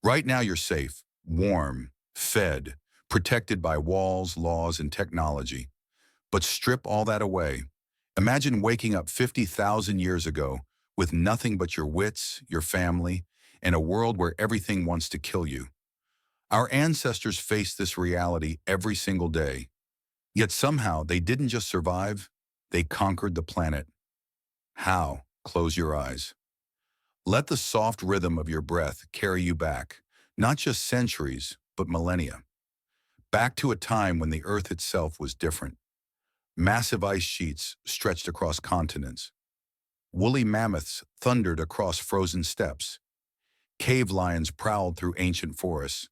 Right now you're safe, warm, fed, protected by walls, laws, and technology. But strip all that away. Imagine waking up 50,000 years ago with nothing but your wits, your family, and a world where everything wants to kill you. Our ancestors faced this reality every single day. Yet somehow they didn't just survive, they conquered the planet. How? Close your eyes. Let the soft rhythm of your breath carry you back, not just centuries, but millennia. Back to a time when the Earth itself was different. Massive ice sheets stretched across continents. Woolly mammoths thundered across frozen steppes. Cave lions prowled through ancient forests.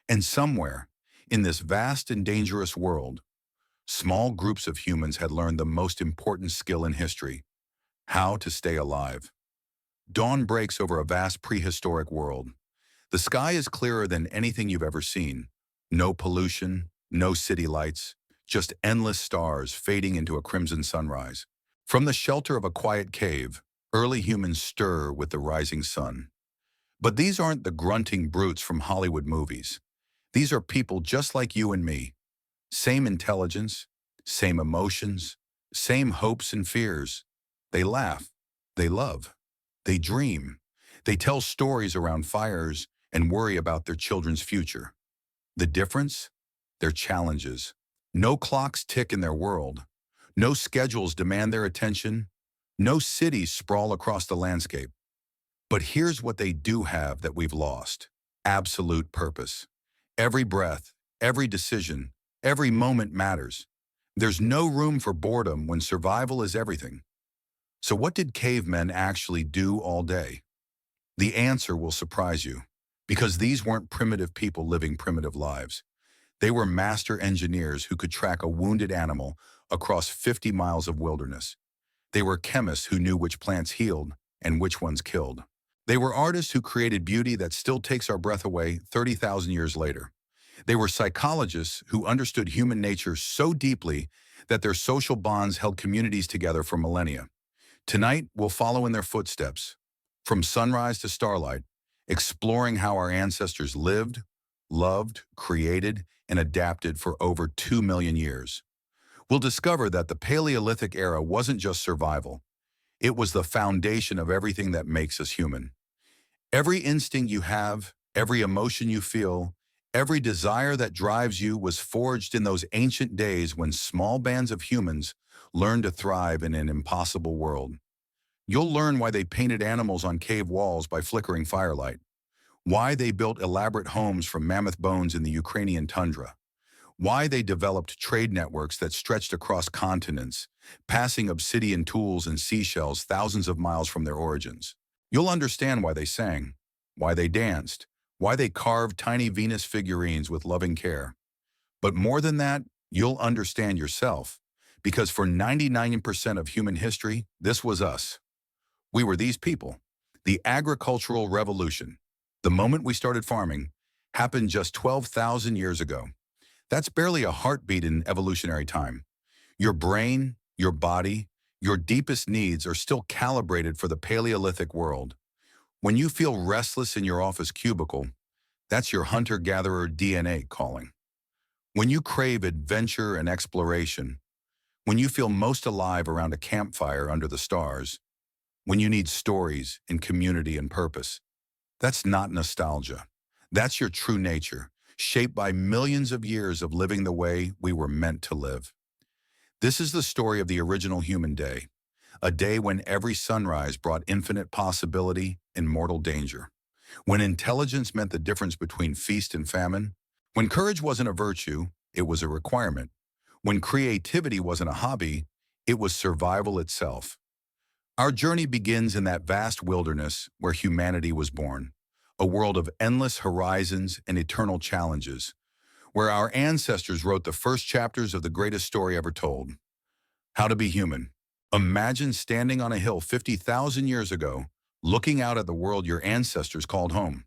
And somewhere, in this vast and dangerous world, small groups of humans had learned the most important skill in history: how to stay alive. Dawn breaks over a vast prehistoric world. The sky is clearer than anything you've ever seen. No pollution, no city lights, just endless stars fading into a crimson sunrise. From the shelter of a quiet cave, early humans stir with the rising sun. But these aren't the grunting brutes from Hollywood movies. These are people just like you and me. Same intelligence, same emotions, same hopes and fears. They laugh, they love, they dream, they tell stories around fires and worry about their children's future. The difference? Their challenges. No clocks tick in their world. No schedules demand their attention. No cities sprawl across the landscape. But here's what they do have that we've lost: absolute purpose. Every breath, every decision, every moment matters. There's no room for boredom when survival is everything. So what did cavemen actually do all day? The answer will surprise you, because these weren't primitive people living primitive lives. They were master engineers who could track a wounded animal across 50 miles of wilderness. They were chemists who knew which plants healed and which ones killed. They were artists who created beauty that still takes our breath away 30,000 years later. They were psychologists who understood human nature so deeply that their social bonds held communities together for millennia. Tonight, we'll follow in their footsteps, from sunrise to starlight, exploring how our ancestors lived, loved, created, and adapted for over 2 million years. We'll discover that the Paleolithic era wasn't just survival. It was the foundation of everything that makes us human. Every instinct you have, every emotion you feel, every desire that drives you was forged in those ancient days when small bands of humans learned to thrive in an impossible world. You'll learn why they painted animals on cave walls by flickering firelight, why they built elaborate homes from mammoth bones in the Ukrainian tundra, why they developed trade networks that stretched across continents, passing obsidian tools and seashells thousands of miles from their origins. You'll understand why they sang, why they danced, why they carved tiny Venus figurines with loving care. But more than that, you'll understand yourself, because for 99% of human history, this was us. We were these people. The agricultural revolution, the moment we started farming, happened just 12,000 years ago. That's barely a heartbeat in evolutionary time. Your brain, your body, your deepest needs are still calibrated for the Paleolithic world. When you feel restless in your office cubicle, that's your hunter-gatherer DNA calling. When you crave adventure and exploration, when you feel most alive around a campfire under the stars, when you need stories and community and purpose, that's not nostalgia. That's your true nature, shaped by millions of years of living the way we were meant to live. This is the story of the original human day, a day when every sunrise brought infinite possibility and mortal danger, when intelligence meant the difference between feast and famine, when courage wasn't a virtue, it was a requirement, when creativity wasn't a hobby, it was survival itself. Our journey begins in that vast wilderness where humanity was born, a world of endless horizons and eternal challenges, where our ancestors wrote the first chapters of the greatest story ever told: how to be human. Imagine standing on a hill 50,000 years ago, looking out at the world your ancestors called home.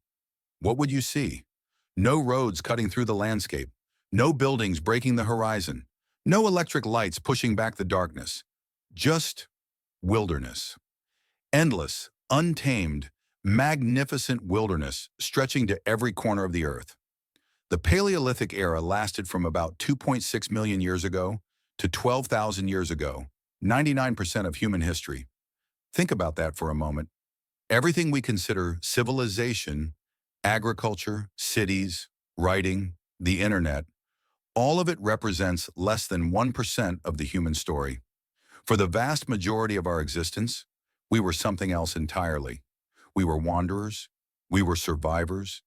What would you see? No roads cutting through the landscape, no buildings breaking the horizon, no electric lights pushing back the darkness. Just wilderness. Endless, untamed, Magnificent wilderness stretching to every corner of the earth. The Paleolithic era lasted from about 2.6 million years ago to 12,000 years ago, 99% of human history. Think about that for a moment. Everything we consider civilization, agriculture, cities, writing, the internet, all of it represents less than 1% of the human story. For the vast majority of our existence, we were something else entirely. We were wanderers, we were survivors,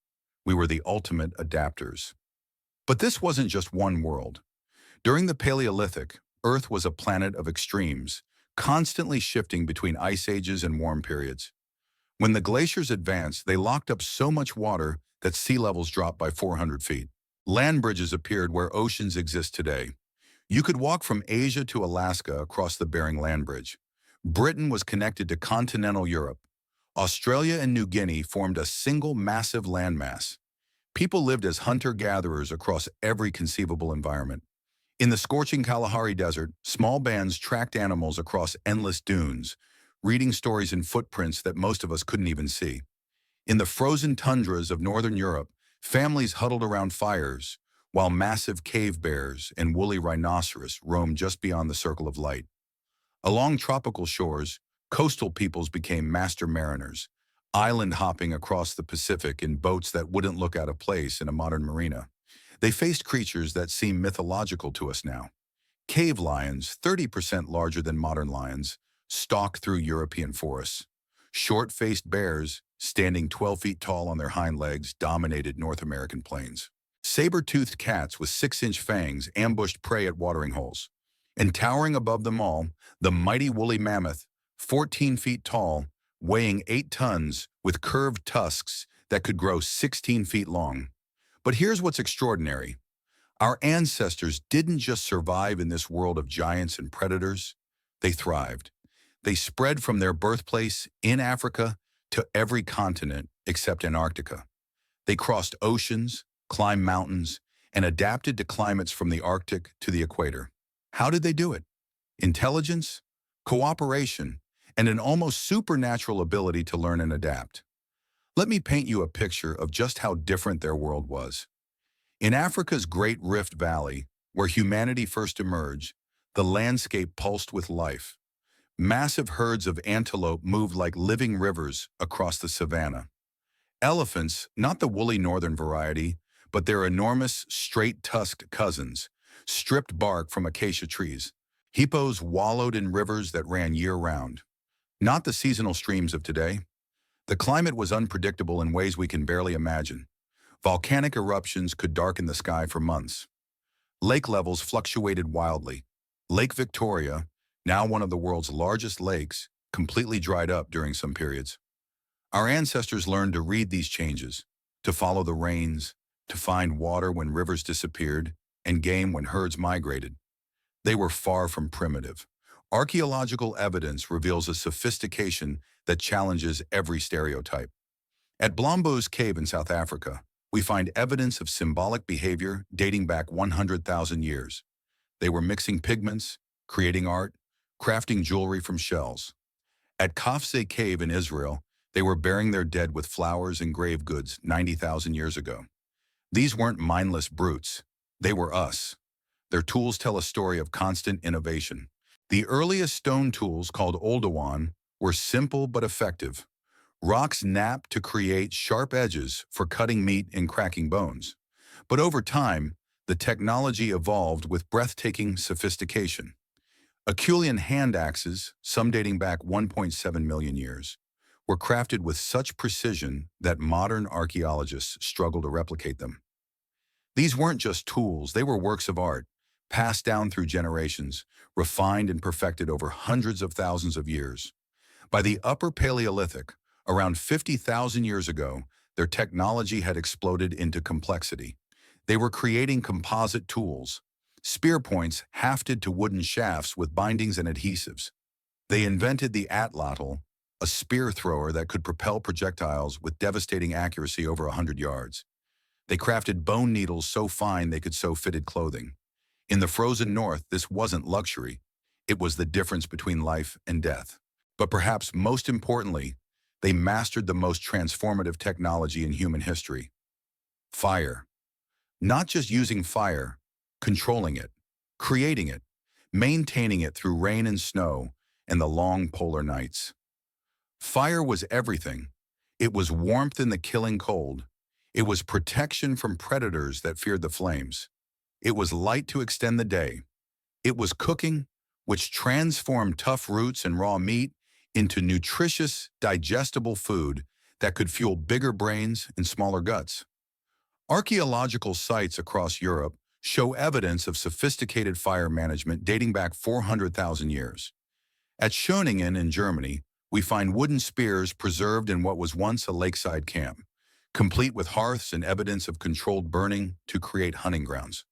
we were the ultimate adapters. But this wasn't just one world. During the Paleolithic, Earth was a planet of extremes, constantly shifting between ice ages and warm periods. When the glaciers advanced, they locked up so much water that sea levels dropped by 400 feet. Land bridges appeared where oceans exist today. You could walk from Asia to Alaska across the Bering Land Bridge. Britain was connected to continental Europe. Australia and New Guinea formed a single massive landmass. People lived as hunter-gatherers across every conceivable environment. In the scorching Kalahari Desert, small bands tracked animals across endless dunes, reading stories in footprints that most of us couldn't even see. In the frozen tundras of northern Europe, families huddled around fires, while massive cave bears and woolly rhinoceros roamed just beyond the circle of light. Along tropical shores, coastal peoples became master mariners, island hopping across the Pacific in boats that wouldn't look out of place in a modern marina. They faced creatures that seem mythological to us now. Cave lions, 30% larger than modern lions, stalked through European forests. Short-faced bears, standing 12 feet tall on their hind legs, dominated North American plains. Saber-toothed cats with 6-inch fangs ambushed prey at watering holes. And towering above them all, the mighty woolly mammoth, 14 feet tall, weighing 8 tons, with curved tusks that could grow 16 feet long. But here's what's extraordinary. Our ancestors didn't just survive in this world of giants and predators. They thrived. They spread from their birthplace in Africa to every continent except Antarctica. They crossed oceans, climbed mountains, and adapted to climates from the Arctic to the equator. How did they do it? Intelligence, cooperation, and an almost supernatural ability to learn and adapt. Let me paint you a picture of just how different their world was. In Africa's Great Rift Valley, where humanity first emerged, the landscape pulsed with life. Massive herds of antelope moved like living rivers across the savanna. Elephants, not the woolly northern variety, but their enormous, straight-tusked cousins, stripped bark from acacia trees. Hippos wallowed in rivers that ran year-round. Not the seasonal streams of today. The climate was unpredictable in ways we can barely imagine. Volcanic eruptions could darken the sky for months. Lake levels fluctuated wildly. Lake Victoria, now one of the world's largest lakes, completely dried up during some periods. Our ancestors learned to read these changes, to follow the rains, to find water when rivers disappeared, and game when herds migrated. They were far from primitive. Archaeological evidence reveals a sophistication that challenges every stereotype. At Blombos Cave in South Africa, we find evidence of symbolic behavior dating back 100,000 years. They were mixing pigments, creating art, crafting jewelry from shells. At Kafse Cave in Israel, they were burying their dead with flowers and grave goods 90,000 years ago. These weren't mindless brutes. They were us. Their tools tell a story of constant innovation. The earliest stone tools, called oldowan, were simple but effective. Rocks napped to create sharp edges for cutting meat and cracking bones. But over time, the technology evolved with breathtaking sophistication. Acheulean hand axes, some dating back 1.7 million years, were crafted with such precision that modern archaeologists struggle to replicate them. These weren't just tools, they were works of art, passed down through generations, refined and perfected over hundreds of thousands of years. By the Upper Paleolithic, around 50,000 years ago, their technology had exploded into complexity. They were creating composite tools, spear points hafted to wooden shafts with bindings and adhesives. They invented the atlatl, a spear thrower that could propel projectiles with devastating accuracy over 100 yards. They crafted bone needles so fine they could sew fitted clothing. In the frozen north, this wasn't luxury. It was the difference between life and death. But perhaps most importantly, they mastered the most transformative technology in human history: fire. Not just using fire, controlling it, creating it, maintaining it through rain and snow and the long polar nights. Fire was everything. It was warmth in the killing cold. It was protection from predators that feared the flames. It was light to extend the day. It was cooking, which transformed tough roots and raw meat into nutritious, digestible food that could fuel bigger brains and smaller guts. Archaeological sites across Europe show evidence of sophisticated fire management dating back 400,000 years. At Schöningen in Germany, we find wooden spears preserved in what was once a lakeside camp, complete with hearths and evidence of controlled burning to create hunting grounds.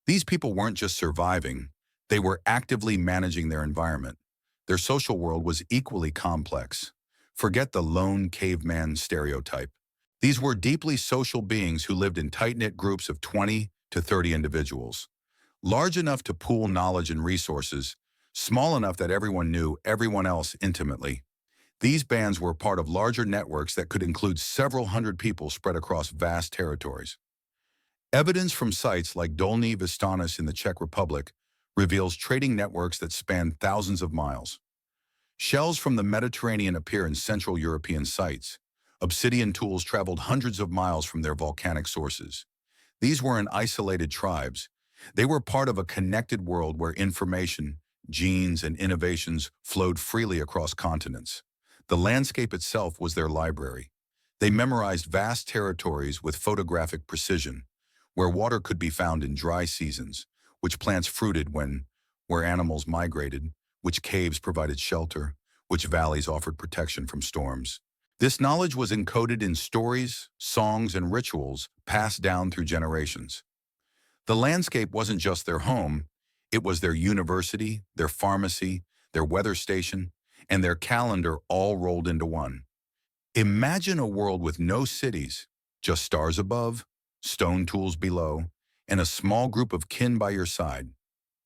These people weren't just surviving, they were actively managing their environment. Their social world was equally complex. Forget the lone caveman stereotype. These were deeply social beings who lived in tight-knit groups of 20 to 30 individuals, large enough to pool knowledge and resources, small enough that everyone knew everyone else intimately. These bands were part of larger networks that could include several hundred people spread across vast territories. Evidence from sites like Dolní Věstonice in the Czech Republic reveals trading networks that span thousands of miles. Shells from the Mediterranean appear in Central European sites. Obsidian tools traveled hundreds of miles from their volcanic sources. These weren't isolated tribes. They were part of a connected world where information, genes, and innovations flowed freely across continents. The landscape itself was their library. They memorized vast territories with photographic precision, where water could be found in dry seasons, which plants fruited where animals migrated, which caves provided shelter, which valleys offered protection from storms. This knowledge was encoded in stories, songs, and rituals passed down through generations. The landscape wasn't just their home, it was their university, their pharmacy, their weather station, and their calendar all rolled into one. Imagine a world with no cities, just stars above, stone tools below, and a small group of kin by your side.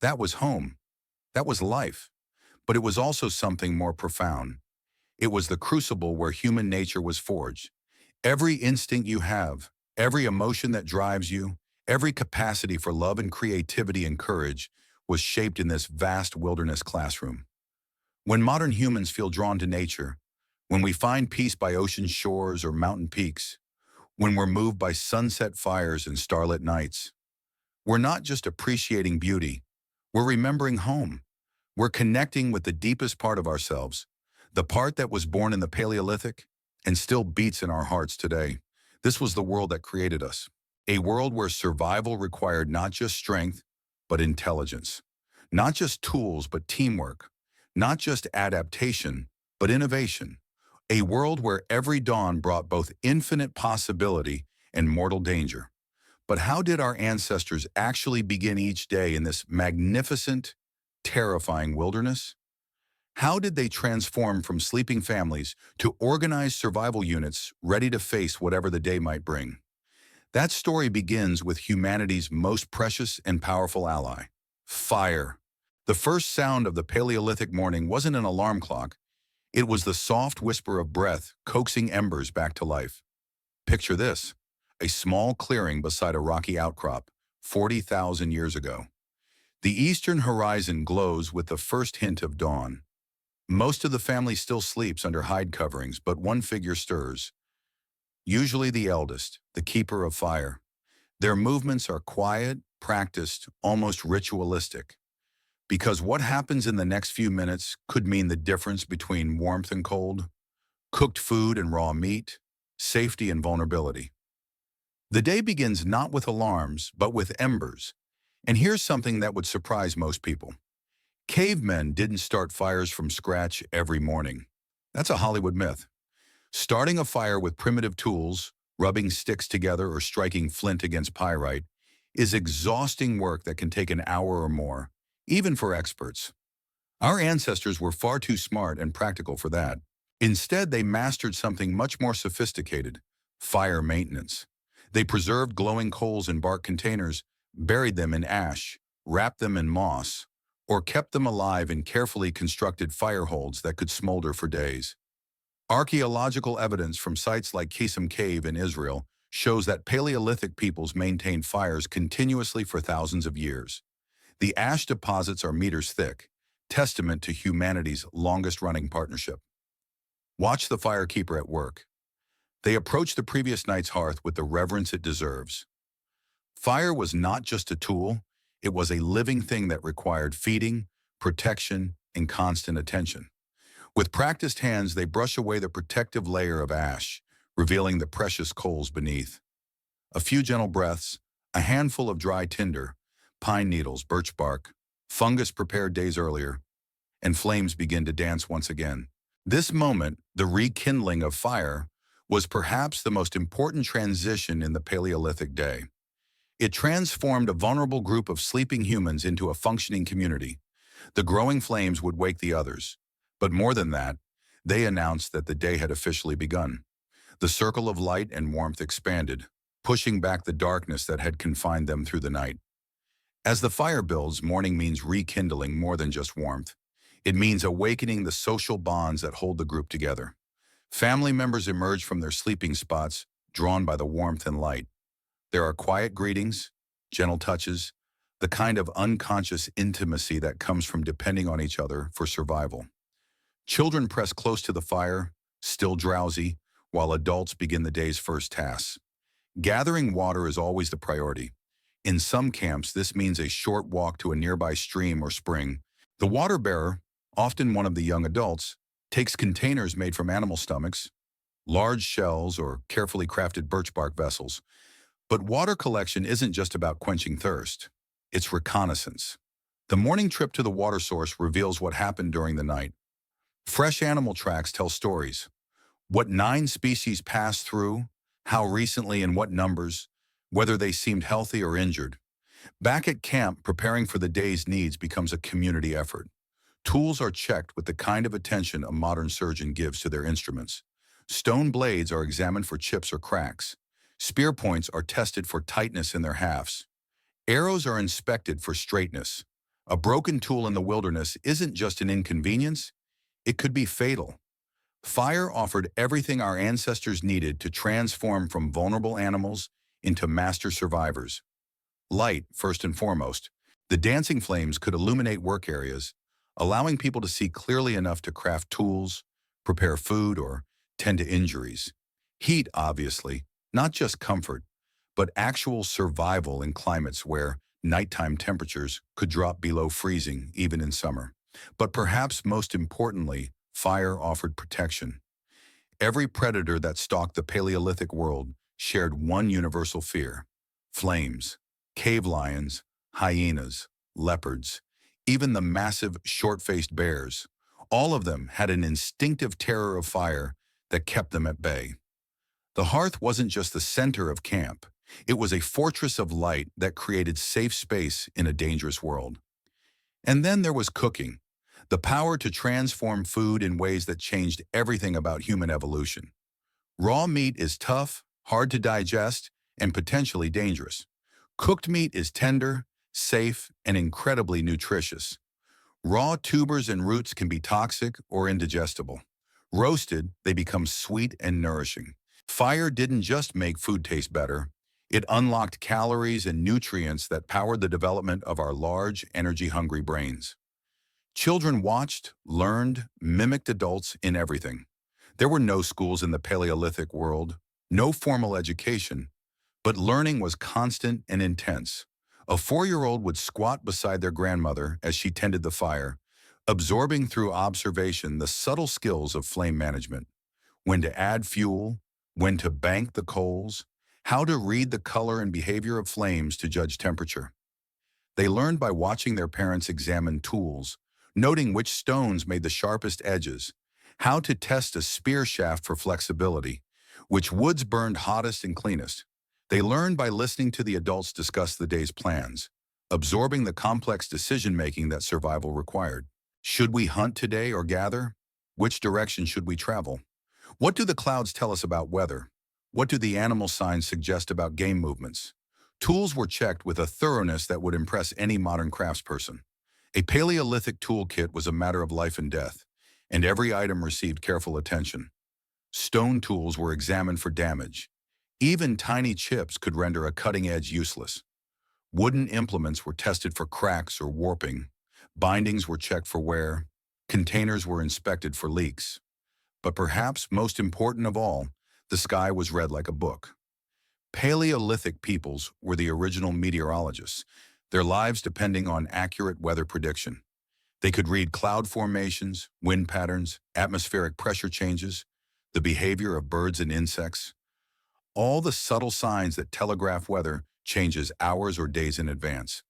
That was home. That was life. But it was also something more profound. It was the crucible where human nature was forged. Every instinct you have, every emotion that drives you, every capacity for love and creativity and courage was shaped in this vast wilderness classroom. When modern humans feel drawn to nature, when we find peace by ocean shores or mountain peaks, when we're moved by sunset fires and starlit nights, we're not just appreciating beauty, we're remembering home. We're connecting with the deepest part of ourselves, the part that was born in the Paleolithic and still beats in our hearts today. This was the world that created us, a world where survival required not just strength, but intelligence, not just tools, but teamwork, not just adaptation, but innovation, a world where every dawn brought both infinite possibility and mortal danger. But how did our ancestors actually begin each day in this magnificent, terrifying wilderness? How did they transform from sleeping families to organized survival units ready to face whatever the day might bring? That story begins with humanity's most precious and powerful ally, fire. The first sound of the Paleolithic morning wasn't an alarm clock. It was the soft whisper of breath coaxing embers back to life. Picture this, a small clearing beside a rocky outcrop, 40,000 years ago. The eastern horizon glows with the first hint of dawn. Most of the family still sleeps under hide coverings, but one figure stirs. Usually the eldest, the keeper of fire. Their movements are quiet, practiced, almost ritualistic. Because what happens in the next few minutes could mean the difference between warmth and cold, cooked food and raw meat, safety and vulnerability. The day begins not with alarms, but with embers. And here's something that would surprise most people. Cavemen didn't start fires from scratch every morning. That's a Hollywood myth. Starting a fire with primitive tools, rubbing sticks together or striking flint against pyrite, is exhausting work that can take an hour or more, even for experts. Our ancestors were far too smart and practical for that. Instead, they mastered something much more sophisticated: fire maintenance. They preserved glowing coals in bark containers, buried them in ash, wrapped them in moss, or kept them alive in carefully constructed fire holds that could smolder for days. Archaeological evidence from sites like Qesem Cave in Israel shows that Paleolithic peoples maintained fires continuously for thousands of years. The ash deposits are meters thick, testament to humanity's longest-running partnership. Watch the firekeeper at work. They approach the previous night's hearth with the reverence it deserves. Fire was not just a tool, it was a living thing that required feeding, protection, and constant attention. With practiced hands, they brush away the protective layer of ash, revealing the precious coals beneath. A few gentle breaths, a handful of dry tinder, pine needles, birch bark, fungus prepared days earlier, and flames begin to dance once again. This moment, the rekindling of fire, was perhaps the most important transition in the Paleolithic day. It transformed a vulnerable group of sleeping humans into a functioning community. The growing flames would wake the others. But more than that, they announced that the day had officially begun. The circle of light and warmth expanded, pushing back the darkness that had confined them through the night. As the fire builds, morning means rekindling more than just warmth. It means awakening the social bonds that hold the group together. Family members emerge from their sleeping spots, drawn by the warmth and light. There are quiet greetings, gentle touches, the kind of unconscious intimacy that comes from depending on each other for survival. Children press close to the fire, still drowsy, while adults begin the day's first tasks. Gathering water is always the priority. In some camps, this means a short walk to a nearby stream or spring. The water bearer, often one of the young adults, takes containers made from animal stomachs, large shells, or carefully crafted birch bark vessels. But water collection isn't just about quenching thirst. It's reconnaissance. The morning trip to the water source reveals what happened during the night. Fresh animal tracks tell stories. What 9 species passed through, how recently and what numbers, whether they seemed healthy or injured. Back at camp, preparing for the day's needs becomes a community effort. Tools are checked with the kind of attention a modern surgeon gives to their instruments. Stone blades are examined for chips or cracks. Spear points are tested for tightness in their halves. Arrows are inspected for straightness. A broken tool in the wilderness isn't just an inconvenience, it could be fatal. Fire offered everything our ancestors needed to transform from vulnerable animals into master survivors. Light, first and foremost. The dancing flames could illuminate work areas, allowing people to see clearly enough to craft tools, prepare food, or tend to injuries. Heat, obviously, not just comfort, but actual survival in climates where nighttime temperatures could drop below freezing even in summer. But perhaps most importantly, fire offered protection. Every predator that stalked the Paleolithic world shared one universal fear: flames. Cave lions, hyenas, leopards, even the massive short-faced bears. All of them had an instinctive terror of fire that kept them at bay. The hearth wasn't just the center of camp. It was a fortress of light that created safe space in a dangerous world. And then there was cooking, the power to transform food in ways that changed everything about human evolution. Raw meat is tough, hard to digest, and potentially dangerous. Cooked meat is tender, safe, and incredibly nutritious. Raw tubers and roots can be toxic or indigestible. Roasted, they become sweet and nourishing. Fire didn't just make food taste better, it unlocked calories and nutrients that powered the development of our large, energy-hungry brains. Children watched, learned, mimicked adults in everything. There were no schools in the Paleolithic world, no formal education, but learning was constant and intense. A 4-year-old would squat beside their grandmother as she tended the fire, absorbing through observation the subtle skills of flame management. When to add fuel, when to bank the coals, how to read the color and behavior of flames to judge temperature. They learned by watching their parents examine tools, noting which stones made the sharpest edges, how to test a spear shaft for flexibility, which woods burned hottest and cleanest. They learned by listening to the adults discuss the day's plans, absorbing the complex decision-making that survival required. Should we hunt today or gather? Which direction should we travel? What do the clouds tell us about weather? What do the animal signs suggest about game movements? Tools were checked with a thoroughness that would impress any modern craftsperson. A Paleolithic toolkit was a matter of life and death, and every item received careful attention. Stone tools were examined for damage. Even tiny chips could render a cutting edge useless. Wooden implements were tested for cracks or warping. Bindings were checked for wear. Containers were inspected for leaks. But perhaps most important of all, the sky was read like a book. Paleolithic peoples were the original meteorologists, their lives depending on accurate weather prediction. They could read cloud formations, wind patterns, atmospheric pressure changes, the behavior of birds and insects, all the subtle signs that telegraph weather changes hours or days in advance.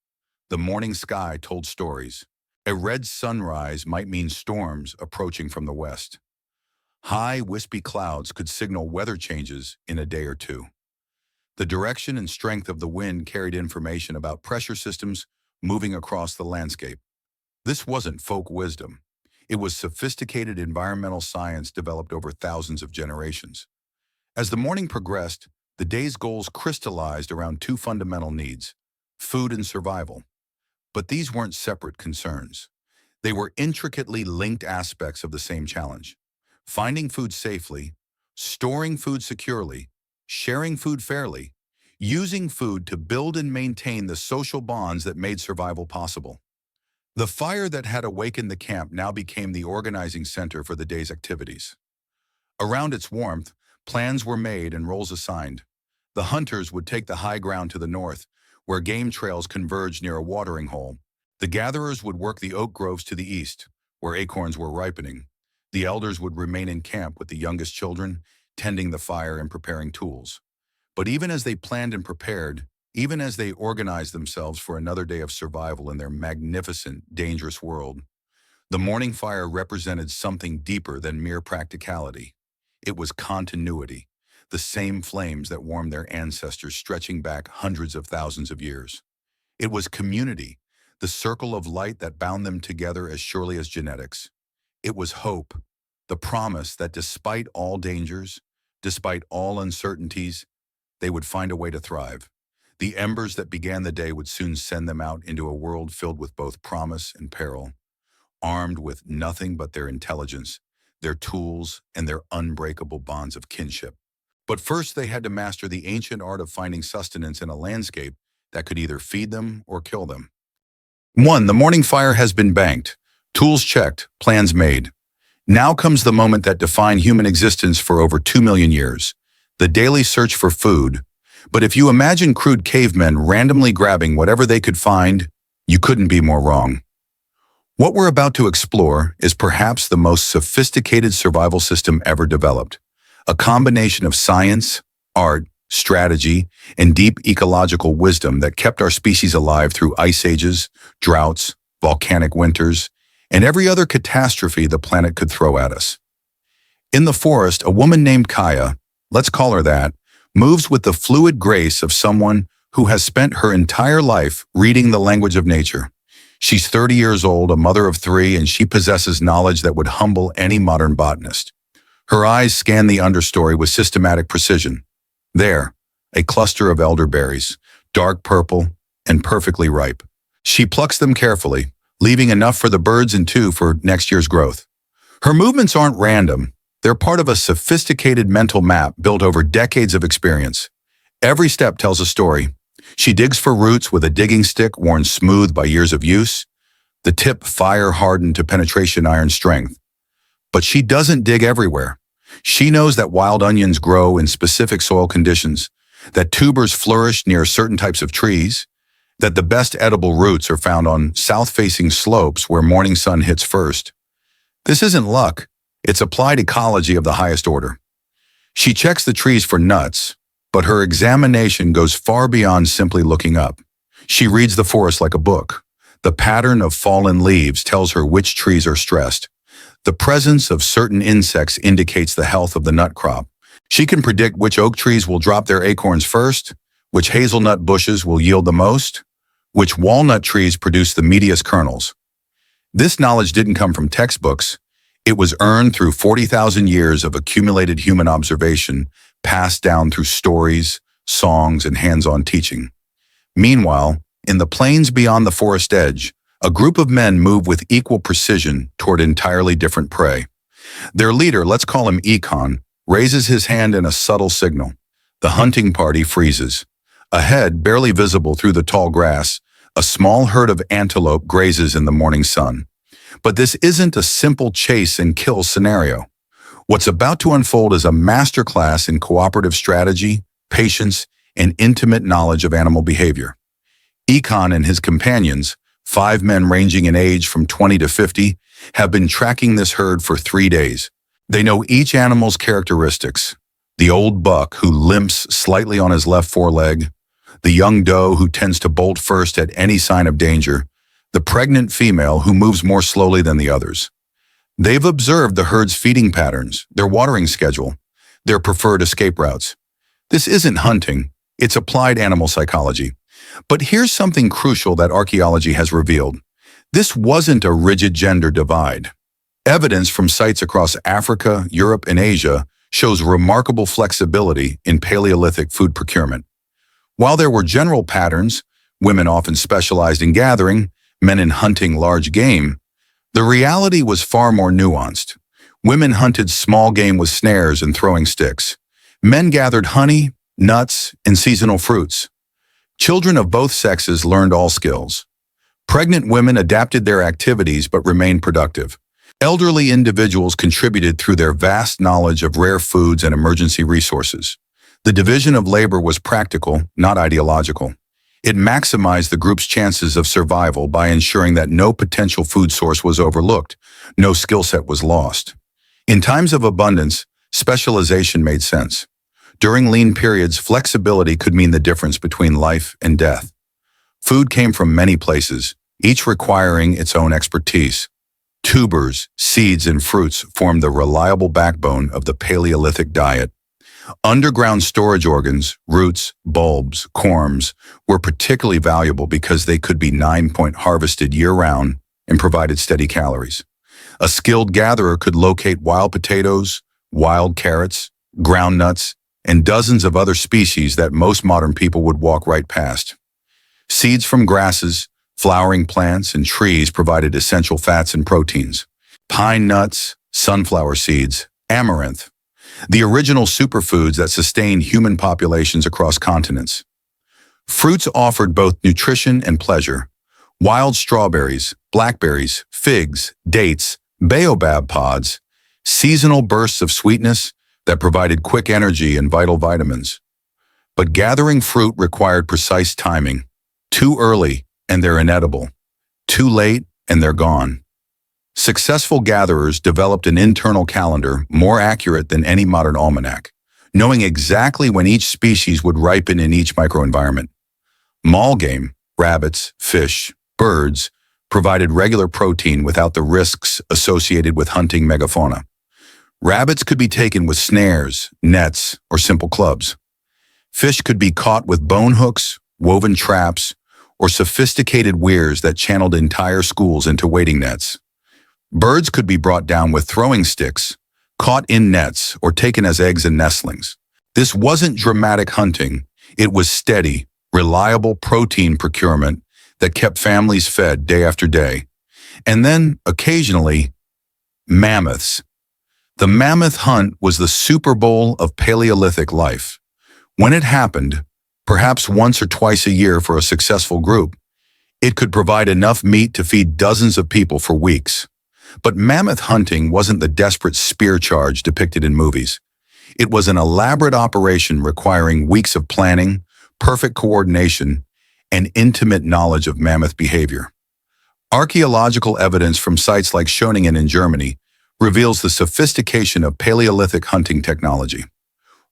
The morning sky told stories. A red sunrise might mean storms approaching from the west. High, wispy clouds could signal weather changes in a day or two. The direction and strength of the wind carried information about pressure systems moving across the landscape. This wasn't folk wisdom. It was sophisticated environmental science developed over thousands of generations. As the morning progressed, the day's goals crystallized around two fundamental needs: food and survival. But these weren't separate concerns. They were intricately linked aspects of the same challenge: finding food safely, storing food securely, sharing food fairly, using food to build and maintain the social bonds that made survival possible. The fire that had awakened the camp now became the organizing center for the day's activities. Around its warmth, plans were made and roles assigned. The hunters would take the high ground to the north, where game trails converged near a watering hole. The gatherers would work the oak groves to the east, where acorns were ripening. The elders would remain in camp with the youngest children, tending the fire and preparing tools. But even as they planned and prepared, even as they organized themselves for another day of survival in their magnificent, dangerous world, the morning fire represented something deeper than mere practicality. It was continuity, the same flames that warmed their ancestors stretching back hundreds of thousands of years. It was community, the circle of light that bound them together as surely as genetics. It was hope, the promise that despite all dangers, despite all uncertainties, they would find a way to thrive. The embers that began the day would soon send them out into a world filled with both promise and peril, armed with nothing but their intelligence, their tools, and their unbreakable bonds of kinship. But first they had to master the ancient art of finding sustenance in a landscape that could either feed them or kill them. 1. The morning fire has been banked. Tools checked, plans made. Now comes the moment that defined human existence for over 2 million years. The daily search for food. But if you imagine crude cavemen randomly grabbing whatever they could find, you couldn't be more wrong. What we're about to explore is perhaps the most sophisticated survival system ever developed. A combination of science, art, strategy, and deep ecological wisdom that kept our species alive through ice ages, droughts, volcanic winters, and every other catastrophe the planet could throw at us. In the forest, a woman named Kaya, let's call her that, moves with the fluid grace of someone who has spent her entire life reading the language of nature. She's 30 years old, a mother of 3, and she possesses knowledge that would humble any modern botanist. Her eyes scan the understory with systematic precision. There, a cluster of elderberries, dark purple and perfectly ripe. She plucks them carefully, leaving enough for the birds and 2 for next year's growth. Her movements aren't random. They're part of a sophisticated mental map built over decades of experience. Every step tells a story. She digs for roots with a digging stick worn smooth by years of use, the tip fire-hardened to penetration iron strength. But she doesn't dig everywhere. She knows that wild onions grow in specific soil conditions, that tubers flourish near certain types of trees, that the best edible roots are found on south-facing slopes where morning sun hits first. This isn't luck. It's applied ecology of the highest order. She checks the trees for nuts, but her examination goes far beyond simply looking up. She reads the forest like a book. The pattern of fallen leaves tells her which trees are stressed. The presence of certain insects indicates the health of the nut crop. She can predict which oak trees will drop their acorns first, which hazelnut bushes will yield the most, which walnut trees produce the meatiest kernels. This knowledge didn't come from textbooks. It was earned through 40,000 years of accumulated human observation, passed down through stories, songs, and hands-on teaching. Meanwhile, in the plains beyond the forest edge, a group of men move with equal precision toward entirely different prey. Their leader, let's call him Econ, raises his hand in a subtle signal. The hunting party freezes. Ahead, barely visible through the tall grass, a small herd of antelope grazes in the morning sun. But this isn't a simple chase and kill scenario. What's about to unfold is a masterclass in cooperative strategy, patience, and intimate knowledge of animal behavior. Econ and his companions, 5 men ranging in age from 20 to 50, have been tracking this herd for 3 days. They know each animal's characteristics: the old buck who limps slightly on his left foreleg, the young doe who tends to bolt first at any sign of danger, the pregnant female who moves more slowly than the others. They've observed the herd's feeding patterns, their watering schedule, their preferred escape routes. This isn't hunting, it's applied animal psychology. But here's something crucial that archaeology has revealed. This wasn't a rigid gender divide. Evidence from sites across Africa, Europe, and Asia shows remarkable flexibility in Paleolithic food procurement. While there were general patterns, women often specialized in gathering, men in hunting large game, the reality was far more nuanced. Women hunted small game with snares and throwing sticks. Men gathered honey, nuts, and seasonal fruits. Children of both sexes learned all skills. Pregnant women adapted their activities but remained productive. Elderly individuals contributed through their vast knowledge of rare foods and emergency resources. The division of labor was practical, not ideological. It maximized the group's chances of survival by ensuring that no potential food source was overlooked, no skill set was lost. In times of abundance, specialization made sense. During lean periods, flexibility could mean the difference between life and death. Food came from many places, each requiring its own expertise. Tubers, seeds, and fruits formed the reliable backbone of the Paleolithic diet. Underground storage organs, roots, bulbs, corms, were particularly valuable because they could be 9-point harvested year-round and provided steady calories. A skilled gatherer could locate wild potatoes, wild carrots, ground nuts, and dozens of other species that most modern people would walk right past. Seeds from grasses, flowering plants, and trees provided essential fats and proteins. Pine nuts, sunflower seeds, amaranth, the original superfoods that sustained human populations across continents. Fruits offered both nutrition and pleasure. Wild strawberries, blackberries, figs, dates, baobab pods, seasonal bursts of sweetness that provided quick energy and vital vitamins. But gathering fruit required precise timing. Too early, and they're inedible. Too late, and they're gone. Successful gatherers developed an internal calendar more accurate than any modern almanac, knowing exactly when each species would ripen in each microenvironment. Mall game, rabbits, fish, birds, provided regular protein without the risks associated with hunting megafauna. Rabbits could be taken with snares, nets, or simple clubs. Fish could be caught with bone hooks, woven traps, or sophisticated weirs that channeled entire schools into wading nets. Birds could be brought down with throwing sticks, caught in nets, or taken as eggs and nestlings. This wasn't dramatic hunting, it was steady, reliable protein procurement that kept families fed day after day. And then, occasionally, mammoths. The mammoth hunt was the Super Bowl of Paleolithic life. When it happened, perhaps once or twice a year for a successful group, it could provide enough meat to feed dozens of people for weeks. But mammoth hunting wasn't the desperate spear charge depicted in movies. It was an elaborate operation requiring weeks of planning, perfect coordination, and intimate knowledge of mammoth behavior. Archaeological evidence from sites like Schöningen in Germany reveals the sophistication of Paleolithic hunting technology.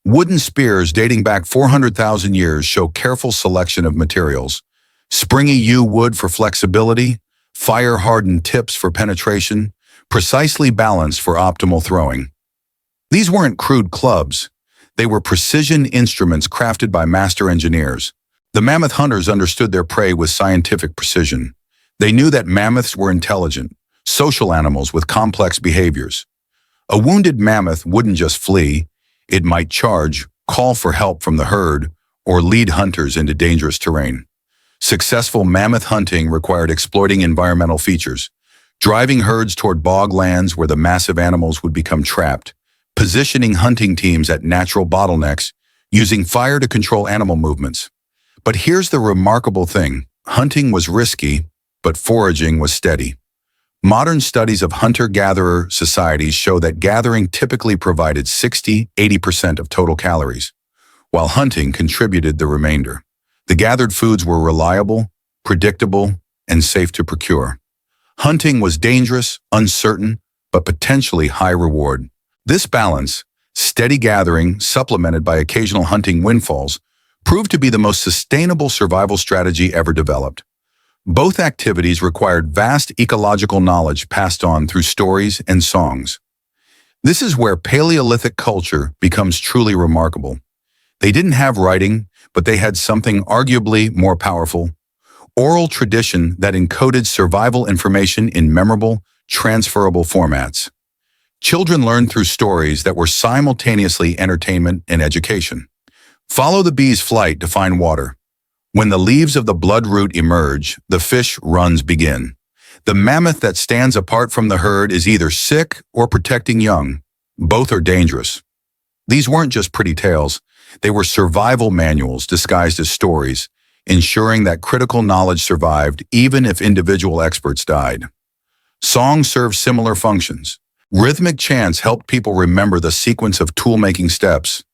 Wooden spears dating back 400,000 years show careful selection of materials. Springy yew wood for flexibility, fire-hardened tips for penetration, precisely balanced for optimal throwing. These weren't crude clubs. They were precision instruments crafted by master engineers. The mammoth hunters understood their prey with scientific precision. They knew that mammoths were intelligent, social animals with complex behaviors. A wounded mammoth wouldn't just flee. It might charge, call for help from the herd, or lead hunters into dangerous terrain. Successful mammoth hunting required exploiting environmental features, driving herds toward bog lands where the massive animals would become trapped, positioning hunting teams at natural bottlenecks, using fire to control animal movements. But here's the remarkable thing. Hunting was risky, but foraging was steady. Modern studies of hunter-gatherer societies show that gathering typically provided 60–80% of total calories, while hunting contributed the remainder. The gathered foods were reliable, predictable, and safe to procure. Hunting was dangerous, uncertain, but potentially high reward. This balance, steady gathering supplemented by occasional hunting windfalls, proved to be the most sustainable survival strategy ever developed. Both activities required vast ecological knowledge passed on through stories and songs. This is where Paleolithic culture becomes truly remarkable. They didn't have writing, but they had something arguably more powerful: oral tradition that encoded survival information in memorable, transferable formats. Children learned through stories that were simultaneously entertainment and education. Follow the bee's flight to find water. When the leaves of the bloodroot emerge, the fish runs begin. The mammoth that stands apart from the herd is either sick or protecting young. Both are dangerous. These weren't just pretty tales. They were survival manuals disguised as stories, ensuring that critical knowledge survived even if individual experts died. Songs served similar functions. Rhythmic chants helped people remember the sequence of tool-making steps,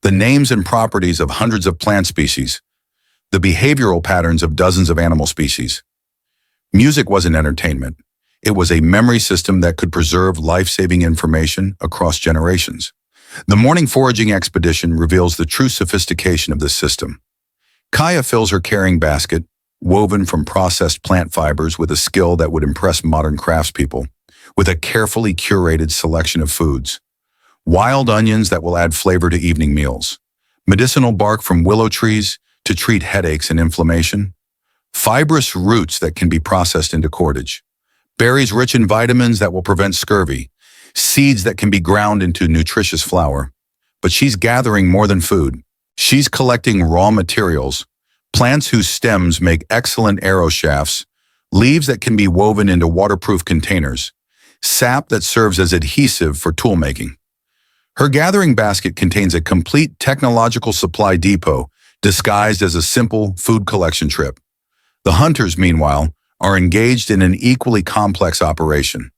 the names and properties of hundreds of plant species, the behavioral patterns of dozens of animal species. Music wasn't entertainment. It was a memory system that could preserve life-saving information across generations. The morning foraging expedition reveals the true sophistication of this system. Kaya fills her carrying basket, woven from processed plant fibers with a skill that would impress modern craftspeople, with a carefully curated selection of foods. Wild onions that will add flavor to evening meals. Medicinal bark from willow trees to treat headaches and inflammation. Fibrous roots that can be processed into cordage. Berries rich in vitamins that will prevent scurvy. Seeds that can be ground into nutritious flour. But she's gathering more than food. She's collecting raw materials, plants whose stems make excellent arrow shafts, leaves that can be woven into waterproof containers, sap that serves as adhesive for tool making. Her gathering basket contains a complete technological supply depot disguised as a simple food collection trip. The hunters, meanwhile, are engaged in an equally complex operation.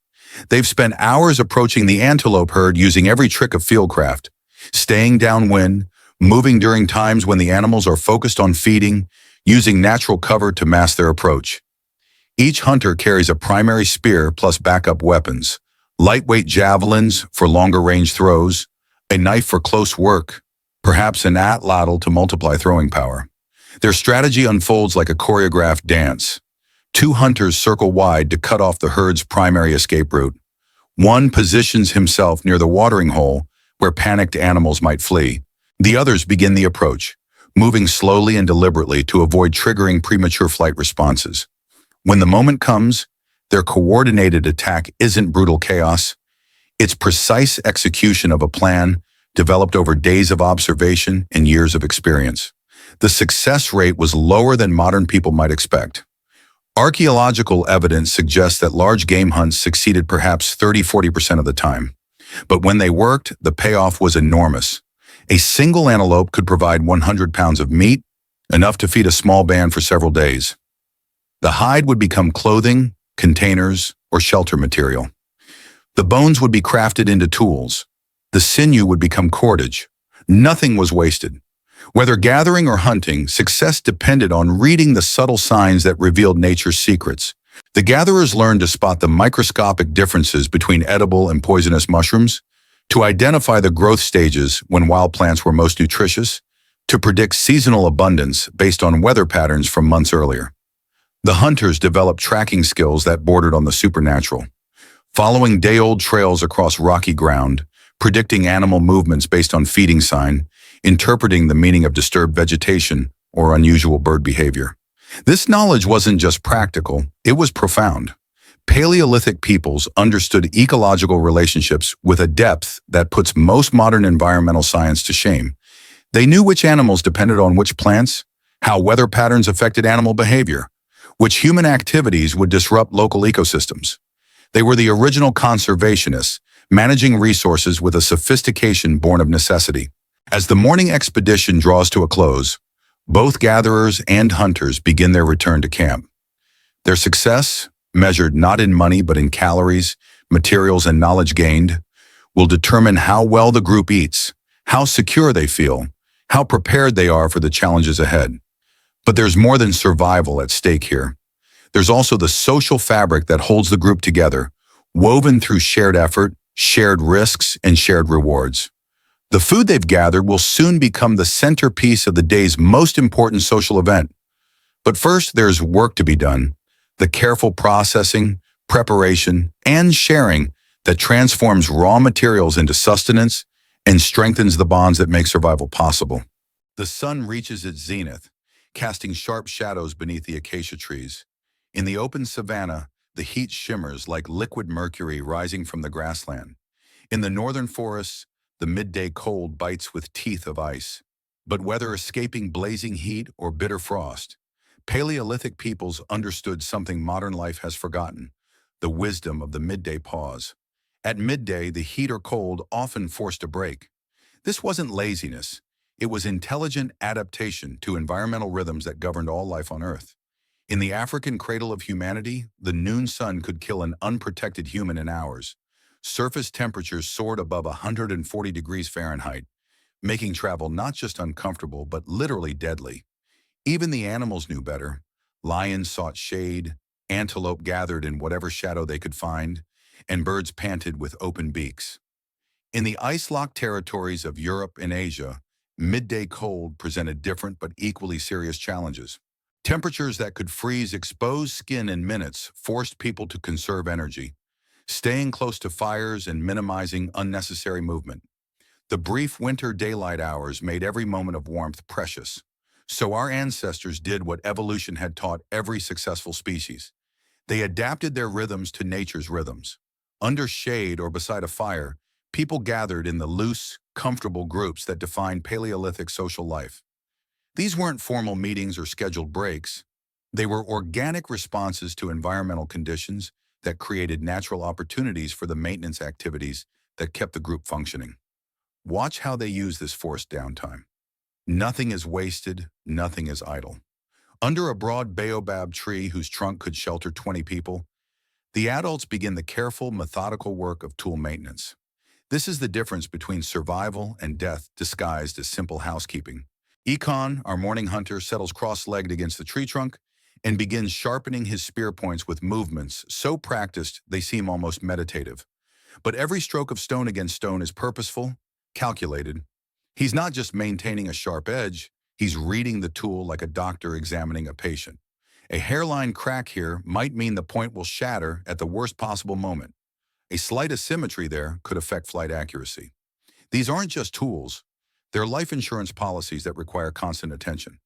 They've spent hours approaching the antelope herd using every trick of fieldcraft, staying downwind, moving during times when the animals are focused on feeding, using natural cover to mask their approach. Each hunter carries a primary spear plus backup weapons, lightweight javelins for longer-range throws, a knife for close work, perhaps an atlatl to multiply throwing power. Their strategy unfolds like a choreographed dance. Two hunters circle wide to cut off the herd's primary escape route. One positions himself near the watering hole where panicked animals might flee. The others begin the approach, moving slowly and deliberately to avoid triggering premature flight responses. When the moment comes, their coordinated attack isn't brutal chaos. It's precise execution of a plan developed over days of observation and years of experience. The success rate was lower than modern people might expect. Archaeological evidence suggests that large game hunts succeeded perhaps 30–40% of the time. But when they worked, the payoff was enormous. A single antelope could provide 100 pounds of meat, enough to feed a small band for several days. The hide would become clothing, containers, or shelter material. The bones would be crafted into tools. The sinew would become cordage. Nothing was wasted. Whether gathering or hunting, success depended on reading the subtle signs that revealed nature's secrets. The gatherers learned to spot the microscopic differences between edible and poisonous mushrooms, to identify the growth stages when wild plants were most nutritious, to predict seasonal abundance based on weather patterns from months earlier. The hunters developed tracking skills that bordered on the supernatural, following day-old trails across rocky ground, predicting animal movements based on feeding sign, interpreting the meaning of disturbed vegetation or unusual bird behavior. This knowledge wasn't just practical, it was profound. Paleolithic peoples understood ecological relationships with a depth that puts most modern environmental science to shame. They knew which animals depended on which plants, how weather patterns affected animal behavior, which human activities would disrupt local ecosystems. They were the original conservationists, managing resources with a sophistication born of necessity. As the morning expedition draws to a close, both gatherers and hunters begin their return to camp. Their success, measured not in money but in calories, materials, and knowledge gained, will determine how well the group eats, how secure they feel, how prepared they are for the challenges ahead. But there's more than survival at stake here. There's also the social fabric that holds the group together, woven through shared effort, shared risks, and shared rewards. The food they've gathered will soon become the centerpiece of the day's most important social event. But first, there's work to be done. The careful processing, preparation, and sharing that transforms raw materials into sustenance and strengthens the bonds that make survival possible. The sun reaches its zenith, casting sharp shadows beneath the acacia trees. In the open savanna, the heat shimmers like liquid mercury rising from the grassland. In the northern forests, the midday cold bites with teeth of ice. But whether escaping blazing heat or bitter frost, Paleolithic peoples understood something modern life has forgotten: the wisdom of the midday pause. At midday, the heat or cold often forced a break. This wasn't laziness. It was intelligent adaptation to environmental rhythms that governed all life on Earth. In the African cradle of humanity, the noon sun could kill an unprotected human in hours. Surface temperatures soared above 140 degrees Fahrenheit, making travel not just uncomfortable but literally deadly. Even the animals knew better. Lions sought shade, antelope gathered in whatever shadow they could find, and birds panted with open beaks. In the ice-locked territories of Europe and Asia, midday cold presented different but equally serious challenges. Temperatures that could freeze exposed skin in minutes forced people to conserve energy, staying close to fires and minimizing unnecessary movement. The brief winter daylight hours made every moment of warmth precious. So our ancestors did what evolution had taught every successful species. They adapted their rhythms to nature's rhythms. Under shade or beside a fire, people gathered in the loose, comfortable groups that defined Paleolithic social life. These weren't formal meetings or scheduled breaks. They were organic responses to environmental conditions that created natural opportunities for the maintenance activities that kept the group functioning. Watch how they use this forced downtime. Nothing is wasted, nothing is idle. Under a broad baobab tree whose trunk could shelter 20 people, the adults begin the careful, methodical work of tool maintenance. This is the difference between survival and death disguised as simple housekeeping. Ekon, our morning hunter, settles cross-legged against the tree trunk and begins sharpening his spear points with movements so practiced they seem almost meditative. But every stroke of stone against stone is purposeful, calculated. He's not just maintaining a sharp edge, he's reading the tool like a doctor examining a patient. A hairline crack here might mean the point will shatter at the worst possible moment. A slight asymmetry there could affect flight accuracy. These aren't just tools, they're life insurance policies that require constant attention.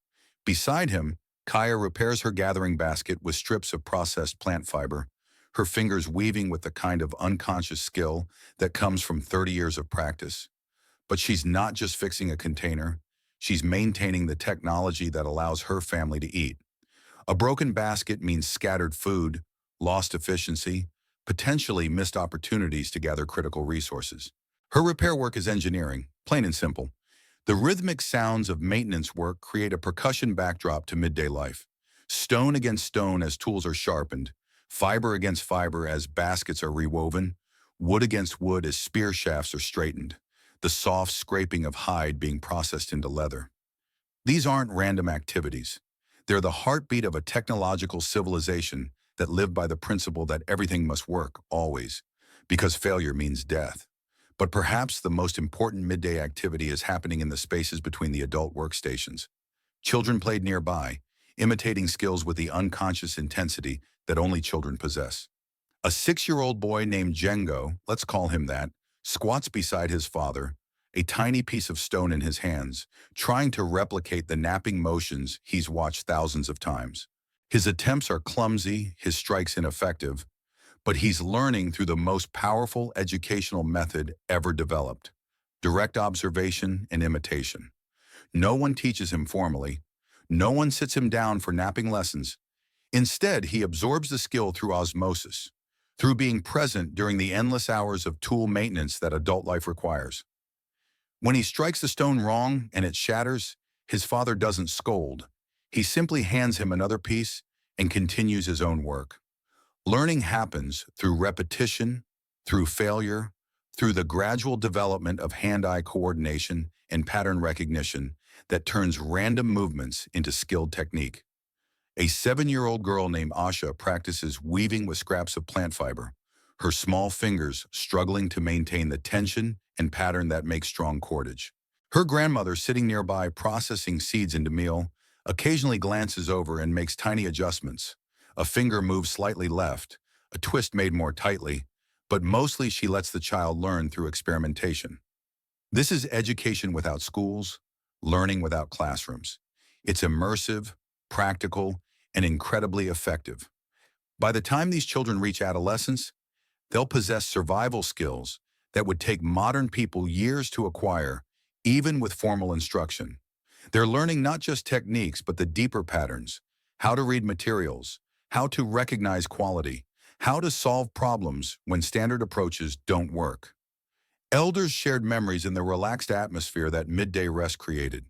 Beside him, Kaya repairs her gathering basket with strips of processed plant fiber, her fingers weaving with the kind of unconscious skill that comes from 30 years of practice. But she's not just fixing a container, she's maintaining the technology that allows her family to eat. A broken basket means scattered food, lost efficiency, potentially missed opportunities to gather critical resources. Her repair work is engineering, plain and simple. The rhythmic sounds of maintenance work create a percussion backdrop to midday life. Stone against stone as tools are sharpened, fiber against fiber as baskets are rewoven, wood against wood as spear shafts are straightened, the soft scraping of hide being processed into leather. These aren't random activities. They're the heartbeat of a technological civilization that lived by the principle that everything must work, always, because failure means death. But perhaps the most important midday activity is happening in the spaces between the adult workstations. Children played nearby, imitating skills with the unconscious intensity that only children possess. A 6-year-old boy named Django, let's call him that, squats beside his father, a tiny piece of stone in his hands, trying to replicate the napping motions he's watched thousands of times. His attempts are clumsy, his strikes ineffective, but he's learning through the most powerful educational method ever developed: direct observation and imitation. No one teaches him formally. No one sits him down for napping lessons. Instead, he absorbs the skill through osmosis, through being present during the endless hours of tool maintenance that adult life requires. When he strikes the stone wrong and it shatters, his father doesn't scold. He simply hands him another piece and continues his own work. Learning happens through repetition, through failure, through the gradual development of hand-eye coordination and pattern recognition that turns random movements into skilled technique. A 7-year-old girl named Asha practices weaving with scraps of plant fiber, her small fingers struggling to maintain the tension and pattern that makes strong cordage. Her grandmother, sitting nearby processing seeds into meal, occasionally glances over and makes tiny adjustments. A finger moves slightly left, a twist made more tightly, but mostly she lets the child learn through experimentation. This is education without schools, learning without classrooms. It's immersive, practical, and incredibly effective. By the time these children reach adolescence, they'll possess survival skills that would take modern people years to acquire, even with formal instruction. They're learning not just techniques, but the deeper patterns, how to read materials, how to recognize quality, how to solve problems when standard approaches don't work. Elders shared memories in the relaxed atmosphere that midday rest created.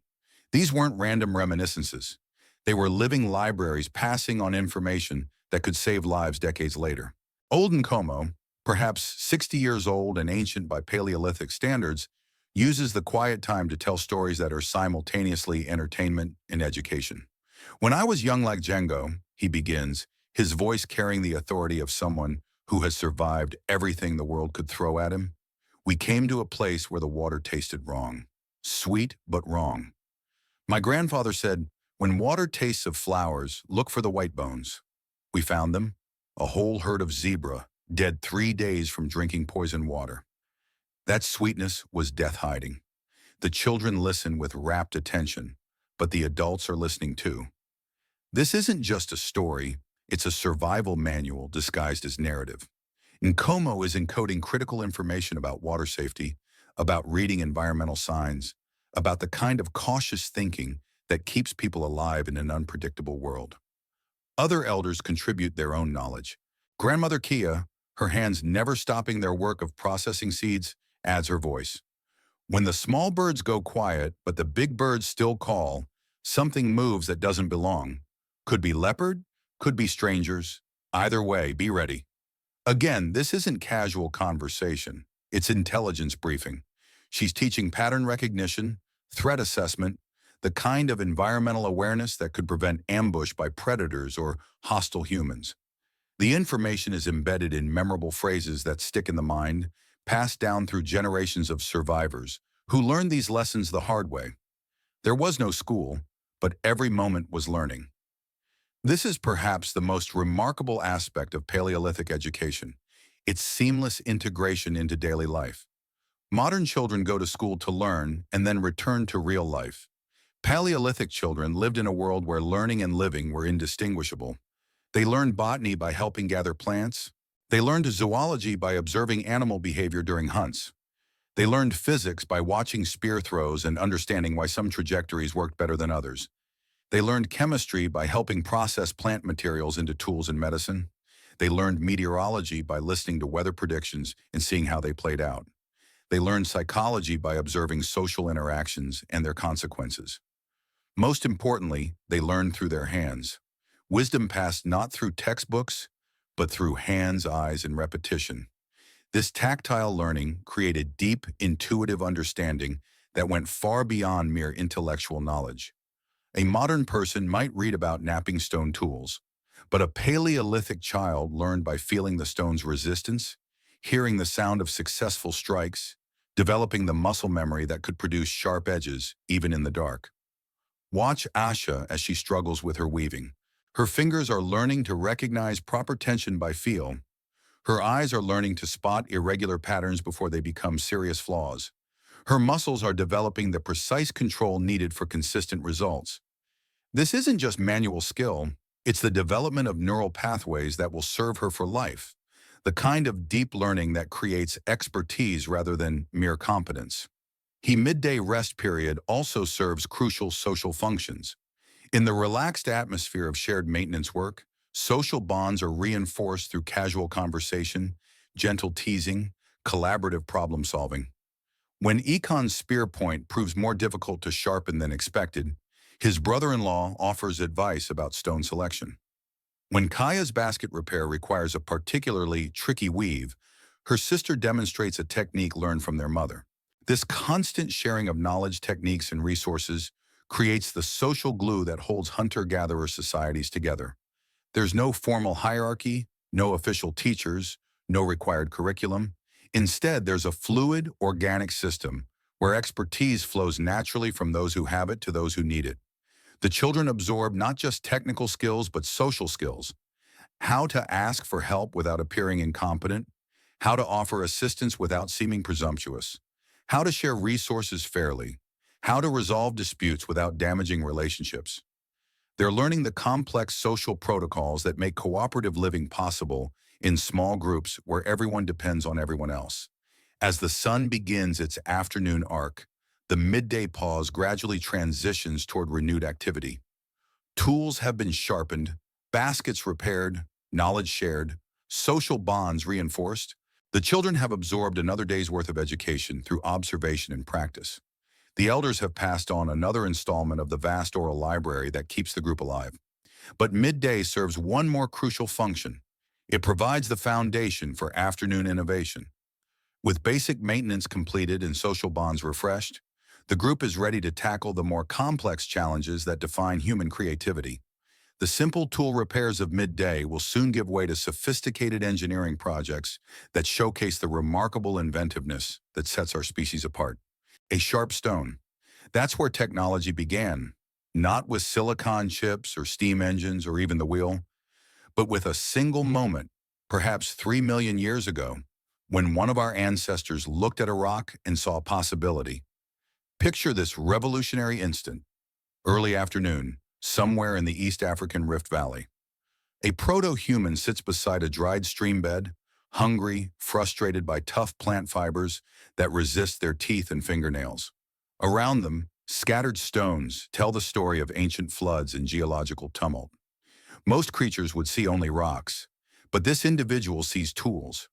These weren't random reminiscences. They were living libraries passing on information that could save lives decades later. Old Nkomo, perhaps 60 years old and ancient by Paleolithic standards, uses the quiet time to tell stories that are simultaneously entertainment and education. When I was young like Django, he begins, his voice carrying the authority of someone who has survived everything the world could throw at him, we came to a place where the water tasted wrong. Sweet, but wrong. My grandfather said, when water tastes of flowers, look for the white bones. We found them, a whole herd of zebra, dead 3 days from drinking poison water. That sweetness was death hiding. The children listen with rapt attention, but the adults are listening too. This isn't just a story, it's a survival manual disguised as narrative. Nkomo is encoding critical information about water safety, about reading environmental signs, about the kind of cautious thinking that keeps people alive in an unpredictable world. Other elders contribute their own knowledge. Grandmother Kia, her hands never stopping their work of processing seeds, adds her voice. When the small birds go quiet, but the big birds still call, something moves that doesn't belong. Could be leopard, could be strangers. Either way, be ready. Again, this isn't casual conversation. It's intelligence briefing. She's teaching pattern recognition, threat assessment, the kind of environmental awareness that could prevent ambush by predators or hostile humans. The information is embedded in memorable phrases that stick in the mind, passed down through generations of survivors who learned these lessons the hard way. There was no school, but every moment was learning. This is perhaps the most remarkable aspect of Paleolithic education, its seamless integration into daily life. Modern children go to school to learn and then return to real life. Paleolithic children lived in a world where learning and living were indistinguishable. They learned botany by helping gather plants. They learned zoology by observing animal behavior during hunts. They learned physics by watching spear throws and understanding why some trajectories worked better than others. They learned chemistry by helping process plant materials into tools and medicine. They learned meteorology by listening to weather predictions and seeing how they played out. They learned psychology by observing social interactions and their consequences. Most importantly, they learned through their hands. Wisdom passed not through textbooks, but through hands, eyes, and repetition. This tactile learning created deep, intuitive understanding that went far beyond mere intellectual knowledge. A modern person might read about knapping stone tools, but a Paleolithic child learned by feeling the stone's resistance, hearing the sound of successful strikes, developing the muscle memory that could produce sharp edges even in the dark. Watch Asha as she struggles with her weaving. Her fingers are learning to recognize proper tension by feel. Her eyes are learning to spot irregular patterns before they become serious flaws. Her muscles are developing the precise control needed for consistent results. This isn't just manual skill, it's the development of neural pathways that will serve her for life, the kind of deep learning that creates expertise rather than mere competence. The midday rest period also serves crucial social functions. In the relaxed atmosphere of shared maintenance work, Social bonds are reinforced through casual conversation, gentle teasing, collaborative problem solving. When Econ's spear point proves more difficult to sharpen than expected, his brother-in-law offers advice about stone selection. When Kaya's basket repair requires a particularly tricky weave, her sister demonstrates a technique learned from their mother. This constant sharing of knowledge, techniques, and resources creates the social glue that holds hunter-gatherer societies together. There's no formal hierarchy, no official teachers, no required curriculum. Instead, there's a fluid, organic system where expertise flows naturally from those who have it to those who need it. The children absorb not just technical skills, but social skills. How to ask for help without appearing incompetent, how to offer assistance without seeming presumptuous, how to share resources fairly, how to resolve disputes without damaging relationships. They're learning the complex social protocols that make cooperative living possible in small groups where everyone depends on everyone else. As the sun begins its afternoon arc, the midday pause gradually transitions toward renewed activity. Tools have been sharpened, baskets repaired, knowledge shared, social bonds reinforced. The children have absorbed another day's worth of education through observation and practice. The elders have passed on another installment of the vast oral library that keeps the group alive. But midday serves one more crucial function. It provides the foundation for afternoon innovation. With basic maintenance completed and social bonds refreshed, the group is ready to tackle the more complex challenges that define human creativity. The simple tool repairs of midday will soon give way to sophisticated engineering projects that showcase the remarkable inventiveness that sets our species apart. A sharp stone. That's where technology began, not with silicon chips or steam engines or even the wheel, but with a single moment, perhaps 3 million years ago, when one of our ancestors looked at a rock and saw a possibility. Picture this revolutionary instant, early afternoon, somewhere in the East African Rift Valley. A proto-human sits beside a dried stream bed, hungry, frustrated by tough plant fibers that resist their teeth and fingernails. Around them, scattered stones tell the story of ancient floods and geological tumult. Most creatures would see only rocks, but this individual sees tools.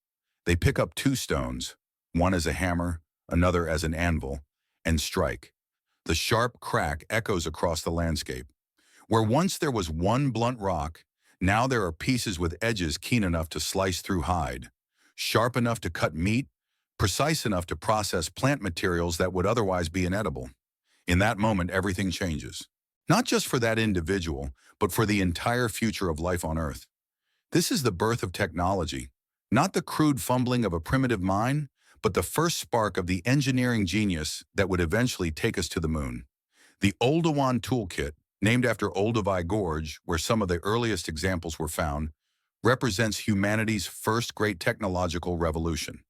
They pick up two stones, one as a hammer, another as an anvil, and strike. The sharp crack echoes across the landscape. Where once there was one blunt rock, now there are pieces with edges keen enough to slice through hide, sharp enough to cut meat, precise enough to process plant materials that would otherwise be inedible. In that moment, everything changes. Not just for that individual, but for the entire future of life on Earth. This is the birth of technology, not the crude fumbling of a primitive mind, but the first spark of the engineering genius that would eventually take us to the moon. The Oldowan Toolkit, named after Olduvai Gorge, where some of the earliest examples were found, represents humanity's first great technological revolution.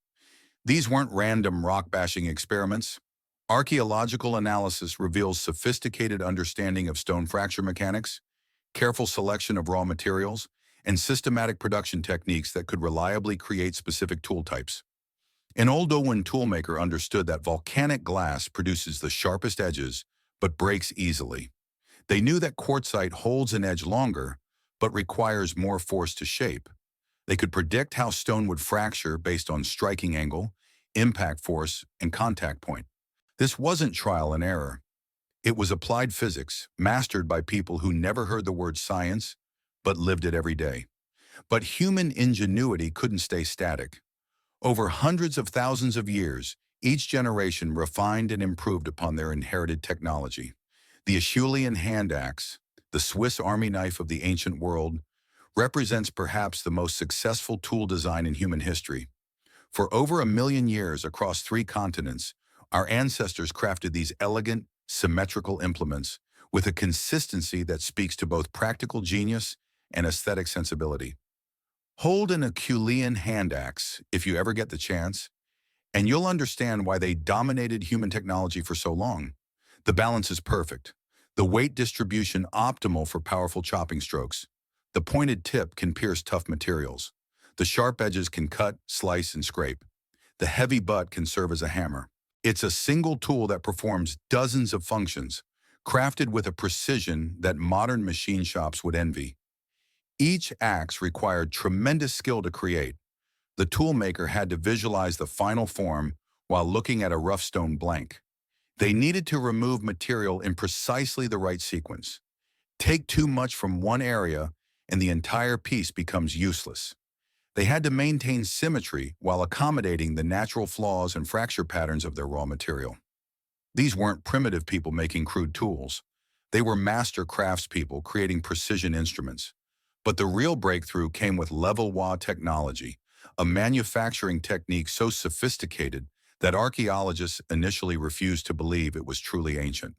These weren't random rock-bashing experiments. Archaeological analysis reveals sophisticated understanding of stone fracture mechanics, careful selection of raw materials, and systematic production techniques that could reliably create specific tool types. An Oldowan toolmaker understood that volcanic glass produces the sharpest edges, but breaks easily. They knew that quartzite holds an edge longer, but requires more force to shape. They could predict how stone would fracture based on striking angle, impact force, and contact point. This wasn't trial and error. It was applied physics, mastered by people who never heard the word science, but lived it every day. But human ingenuity couldn't stay static. Over hundreds of thousands of years, each generation refined and improved upon their inherited technology. The Acheulean hand axe, the Swiss army knife of the ancient world, represents perhaps the most successful tool design in human history. For over 1 million years across 3 continents, our ancestors crafted these elegant, symmetrical implements with a consistency that speaks to both practical genius and aesthetic sensibility. Hold an Acheulean hand axe if you ever get the chance, and you'll understand why they dominated human technology for so long. The balance is perfect. The weight distribution optimal for powerful chopping strokes. The pointed tip can pierce tough materials. The sharp edges can cut, slice, and scrape. The heavy butt can serve as a hammer. It's a single tool that performs dozens of functions, crafted with a precision that modern machine shops would envy. Each axe required tremendous skill to create. The toolmaker had to visualize the final form while looking at a rough stone blank. They needed to remove material in precisely the right sequence. Take too much from one area and the entire piece becomes useless. They had to maintain symmetry while accommodating the natural flaws and fracture patterns of their raw material. These weren't primitive people making crude tools. They were master craftspeople creating precision instruments. But the real breakthrough came with levallois technology, a manufacturing technique so sophisticated that archaeologists initially refused to believe it was truly ancient.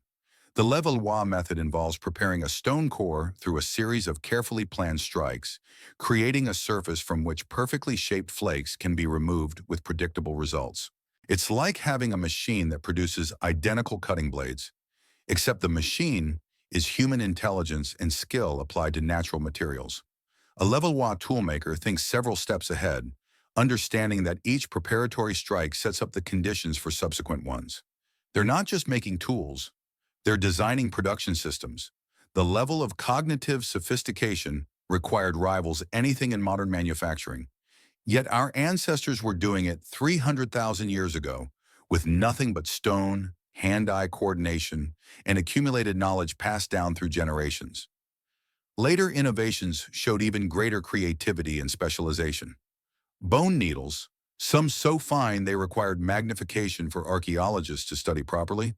The levallois method involves preparing a stone core through a series of carefully planned strikes, creating a surface from which perfectly shaped flakes can be removed with predictable results. It's like having a machine that produces identical cutting blades, except the machine is human intelligence and skill applied to natural materials. A Levallois toolmaker thinks several steps ahead, understanding that each preparatory strike sets up the conditions for subsequent ones. They're not just making tools, they're designing production systems. The level of cognitive sophistication required rivals anything in modern manufacturing. Yet our ancestors were doing it 300,000 years ago with nothing but stone, hand-eye coordination, and accumulated knowledge passed down through generations. Later innovations showed even greater creativity and specialization. Bone needles, some so fine they required magnification for archaeologists to study properly,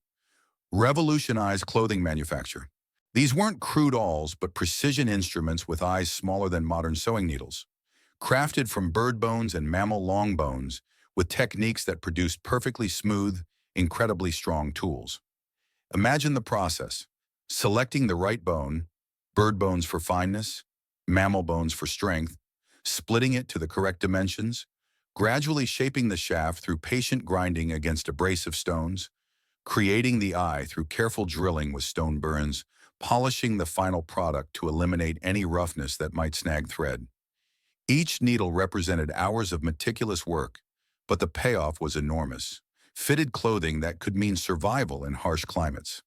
revolutionized clothing manufacture. These weren't crude awls, but precision instruments with eyes smaller than modern sewing needles, crafted from bird bones and mammal long bones with techniques that produced perfectly smooth, incredibly strong tools. Imagine the process: selecting the right bone, bird bones for fineness, mammal bones for strength, splitting it to the correct dimensions, gradually shaping the shaft through patient grinding against abrasive stones, creating the eye through careful drilling with stone burns, polishing the final product to eliminate any roughness that might snag thread. Each needle represented hours of meticulous work, but the payoff was enormous. Fitted clothing that could mean survival in harsh climates.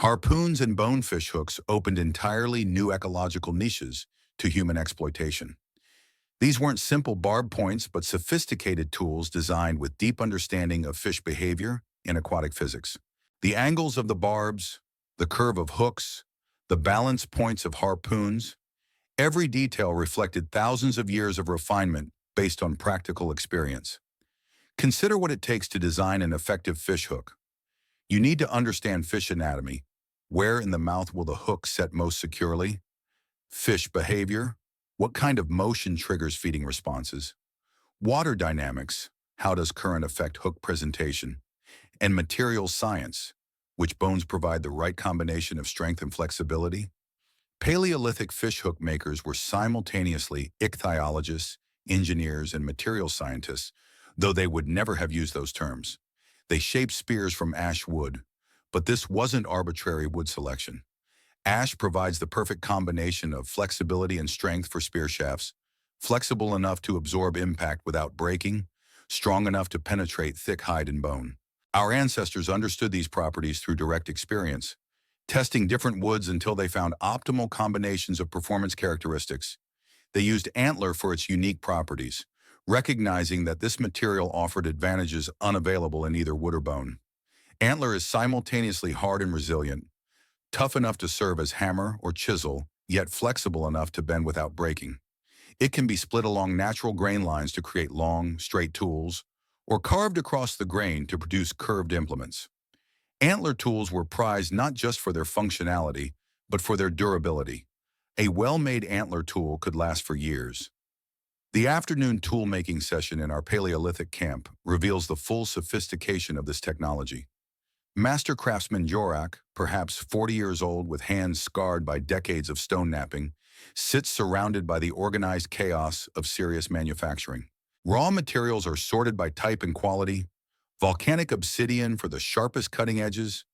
Harpoons and bonefish hooks opened entirely new ecological niches to human exploitation. These weren't simple barb points, but sophisticated tools designed with deep understanding of fish behavior and aquatic physics. The angles of the barbs, the curve of hooks, the balance points of harpoons, every detail reflected thousands of years of refinement based on practical experience. Consider what it takes to design an effective fish hook. You need to understand fish anatomy. Where in the mouth will the hook set most securely? Fish behavior. What kind of motion triggers feeding responses? Water dynamics. How does current affect hook presentation? And materials science. Which bones provide the right combination of strength and flexibility? Paleolithic fish hook makers were simultaneously ichthyologists, engineers, and material scientists, though they would never have used those terms. They shaped spears from ash wood, but this wasn't arbitrary wood selection. Ash provides the perfect combination of flexibility and strength for spear shafts, flexible enough to absorb impact without breaking, strong enough to penetrate thick hide and bone. Our ancestors understood these properties through direct experience, testing different woods until they found optimal combinations of performance characteristics. They used antler for its unique properties, recognizing that this material offered advantages unavailable in either wood or bone. Antler is simultaneously hard and resilient, tough enough to serve as hammer or chisel, yet flexible enough to bend without breaking. It can be split along natural grain lines to create long, straight tools, or carved across the grain to produce curved implements. Antler tools were prized not just for their functionality, but for their durability. A well-made antler tool could last for years. The afternoon tool-making session in our Paleolithic camp reveals the full sophistication of this technology. Master craftsman Jorak, perhaps 40 years old with hands scarred by decades of stone knapping, sits surrounded by the organized chaos of serious manufacturing. Raw materials are sorted by type and quality: volcanic obsidian for the sharpest cutting edges,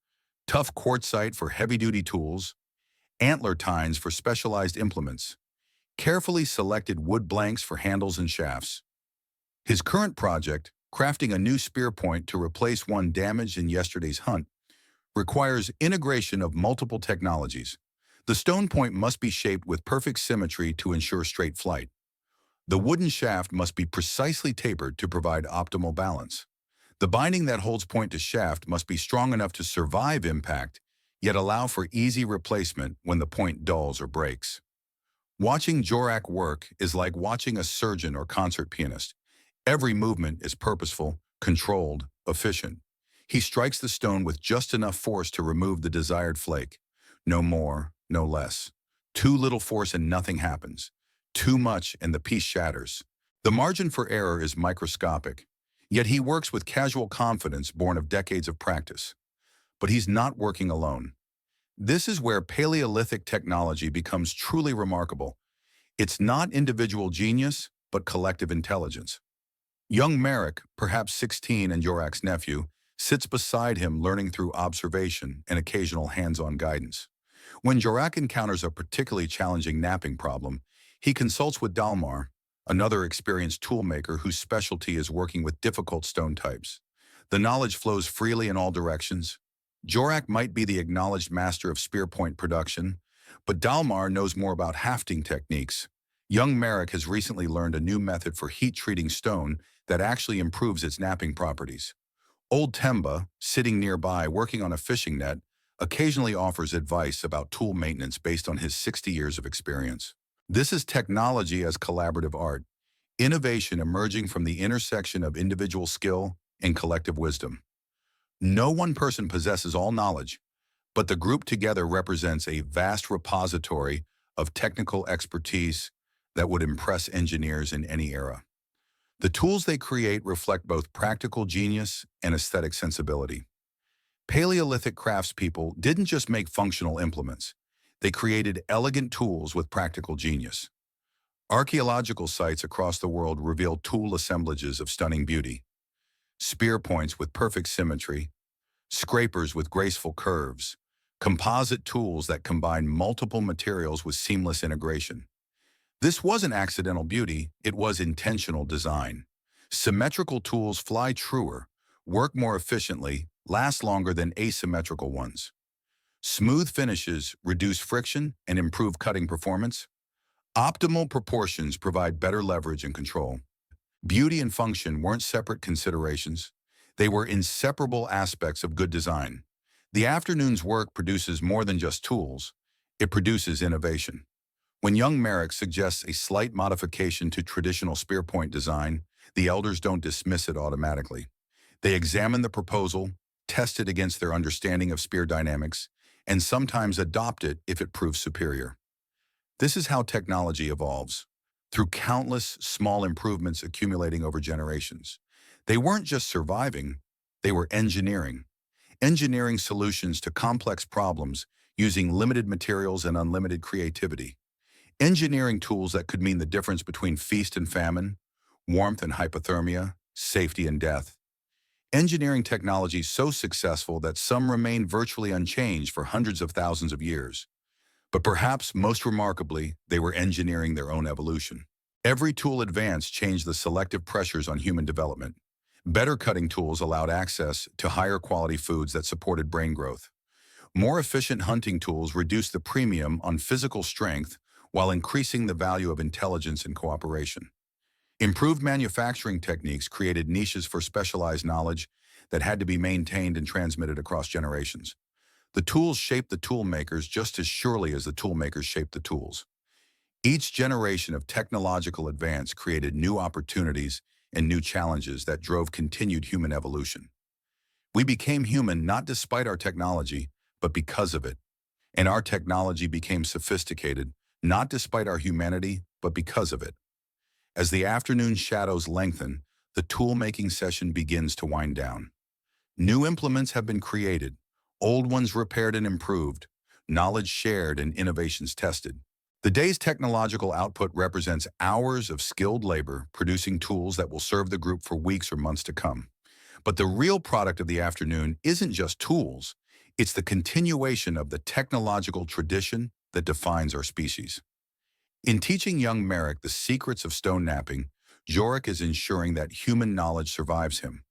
tough quartzite for heavy-duty tools, antler tines for specialized implements, carefully selected wood blanks for handles and shafts. His current project, crafting a new spear point to replace one damaged in yesterday's hunt, requires integration of multiple technologies: The stone point must be shaped with perfect symmetry to ensure straight flight. The wooden shaft must be precisely tapered to provide optimal balance. The binding that holds point to shaft must be strong enough to survive impact, yet allow for easy replacement when the point dulls or breaks. Watching Jorak work is like watching a surgeon or concert pianist. Every movement is purposeful, controlled, efficient. He strikes the stone with just enough force to remove the desired flake. No more, no less. Too little force and nothing happens. Too much and the piece shatters. The margin for error is microscopic, yet he works with casual confidence born of decades of practice. But he's not working alone. This is where Paleolithic technology becomes truly remarkable. It's not individual genius, but collective intelligence. Young Merrick, perhaps 16 and Jorak's nephew, sits beside him learning through observation and occasional hands-on guidance. When Jorak encounters a particularly challenging napping problem, he consults with Dalmar, another experienced toolmaker whose specialty is working with difficult stone types. The knowledge flows freely in all directions. Jorak might be the acknowledged master of spear point production, but Dalmar knows more about hafting techniques. Young Merrick has recently learned a new method for heat-treating stone that actually improves its napping properties. Old Temba, sitting nearby working on a fishing net, occasionally offers advice about tool maintenance based on his 60 years of experience. This is technology as collaborative art, innovation emerging from the intersection of individual skill and collective wisdom. No one person possesses all knowledge, but the group together represents a vast repository of technical expertise that would impress engineers in any era. The tools they create reflect both practical genius and aesthetic sensibility. Paleolithic craftspeople didn't just make functional implements. They created elegant tools with practical genius. Archaeological sites across the world reveal tool assemblages of stunning beauty. Spear points with perfect symmetry, scrapers with graceful curves, composite tools that combine multiple materials with seamless integration. This wasn't accidental beauty, it was intentional design. Symmetrical tools fly truer, work more efficiently, last longer than asymmetrical ones. Smooth finishes reduce friction and improve cutting performance. Optimal proportions provide better leverage and control. Beauty and function weren't separate considerations. They were inseparable aspects of good design. The afternoon's work produces more than just tools. It produces innovation. When young Merrick suggests a slight modification to traditional spearpoint design, the elders don't dismiss it automatically. They examine the proposal, test it against their understanding of spear dynamics, and sometimes adopt it if it proves superior. This is how technology evolves, through countless small improvements accumulating over generations. They weren't just surviving, they were engineering solutions to complex problems using limited materials and unlimited creativity. Engineering tools that could mean the difference between feast and famine, warmth and hypothermia, safety and death. Engineering technology so successful that some remain virtually unchanged for hundreds of thousands of years. But perhaps most remarkably, they were engineering their own evolution. Every tool advanced changed the selective pressures on human development. Better cutting tools allowed access to higher quality foods that supported brain growth. More efficient hunting tools reduced the premium on physical strength while increasing the value of intelligence and cooperation. Improved manufacturing techniques created niches for specialized knowledge that had to be maintained and transmitted across generations. The tools shaped the tool makers just as surely as the tool makers shaped the tools. Each generation of technological advance created new opportunities and new challenges that drove continued human evolution. We became human not despite our technology, but because of it. And our technology became sophisticated, not despite our humanity, but because of it. As the afternoon shadows lengthen, the tool-making session begins to wind down. New implements have been created, old ones repaired and improved, knowledge shared and innovations tested. The day's technological output represents hours of skilled labor producing tools that will serve the group for weeks or months to come. But the real product of the afternoon isn't just tools, it's the continuation of the technological tradition that defines our species. In teaching young Merrick the secrets of stone napping, Jorak is ensuring that human knowledge survives him.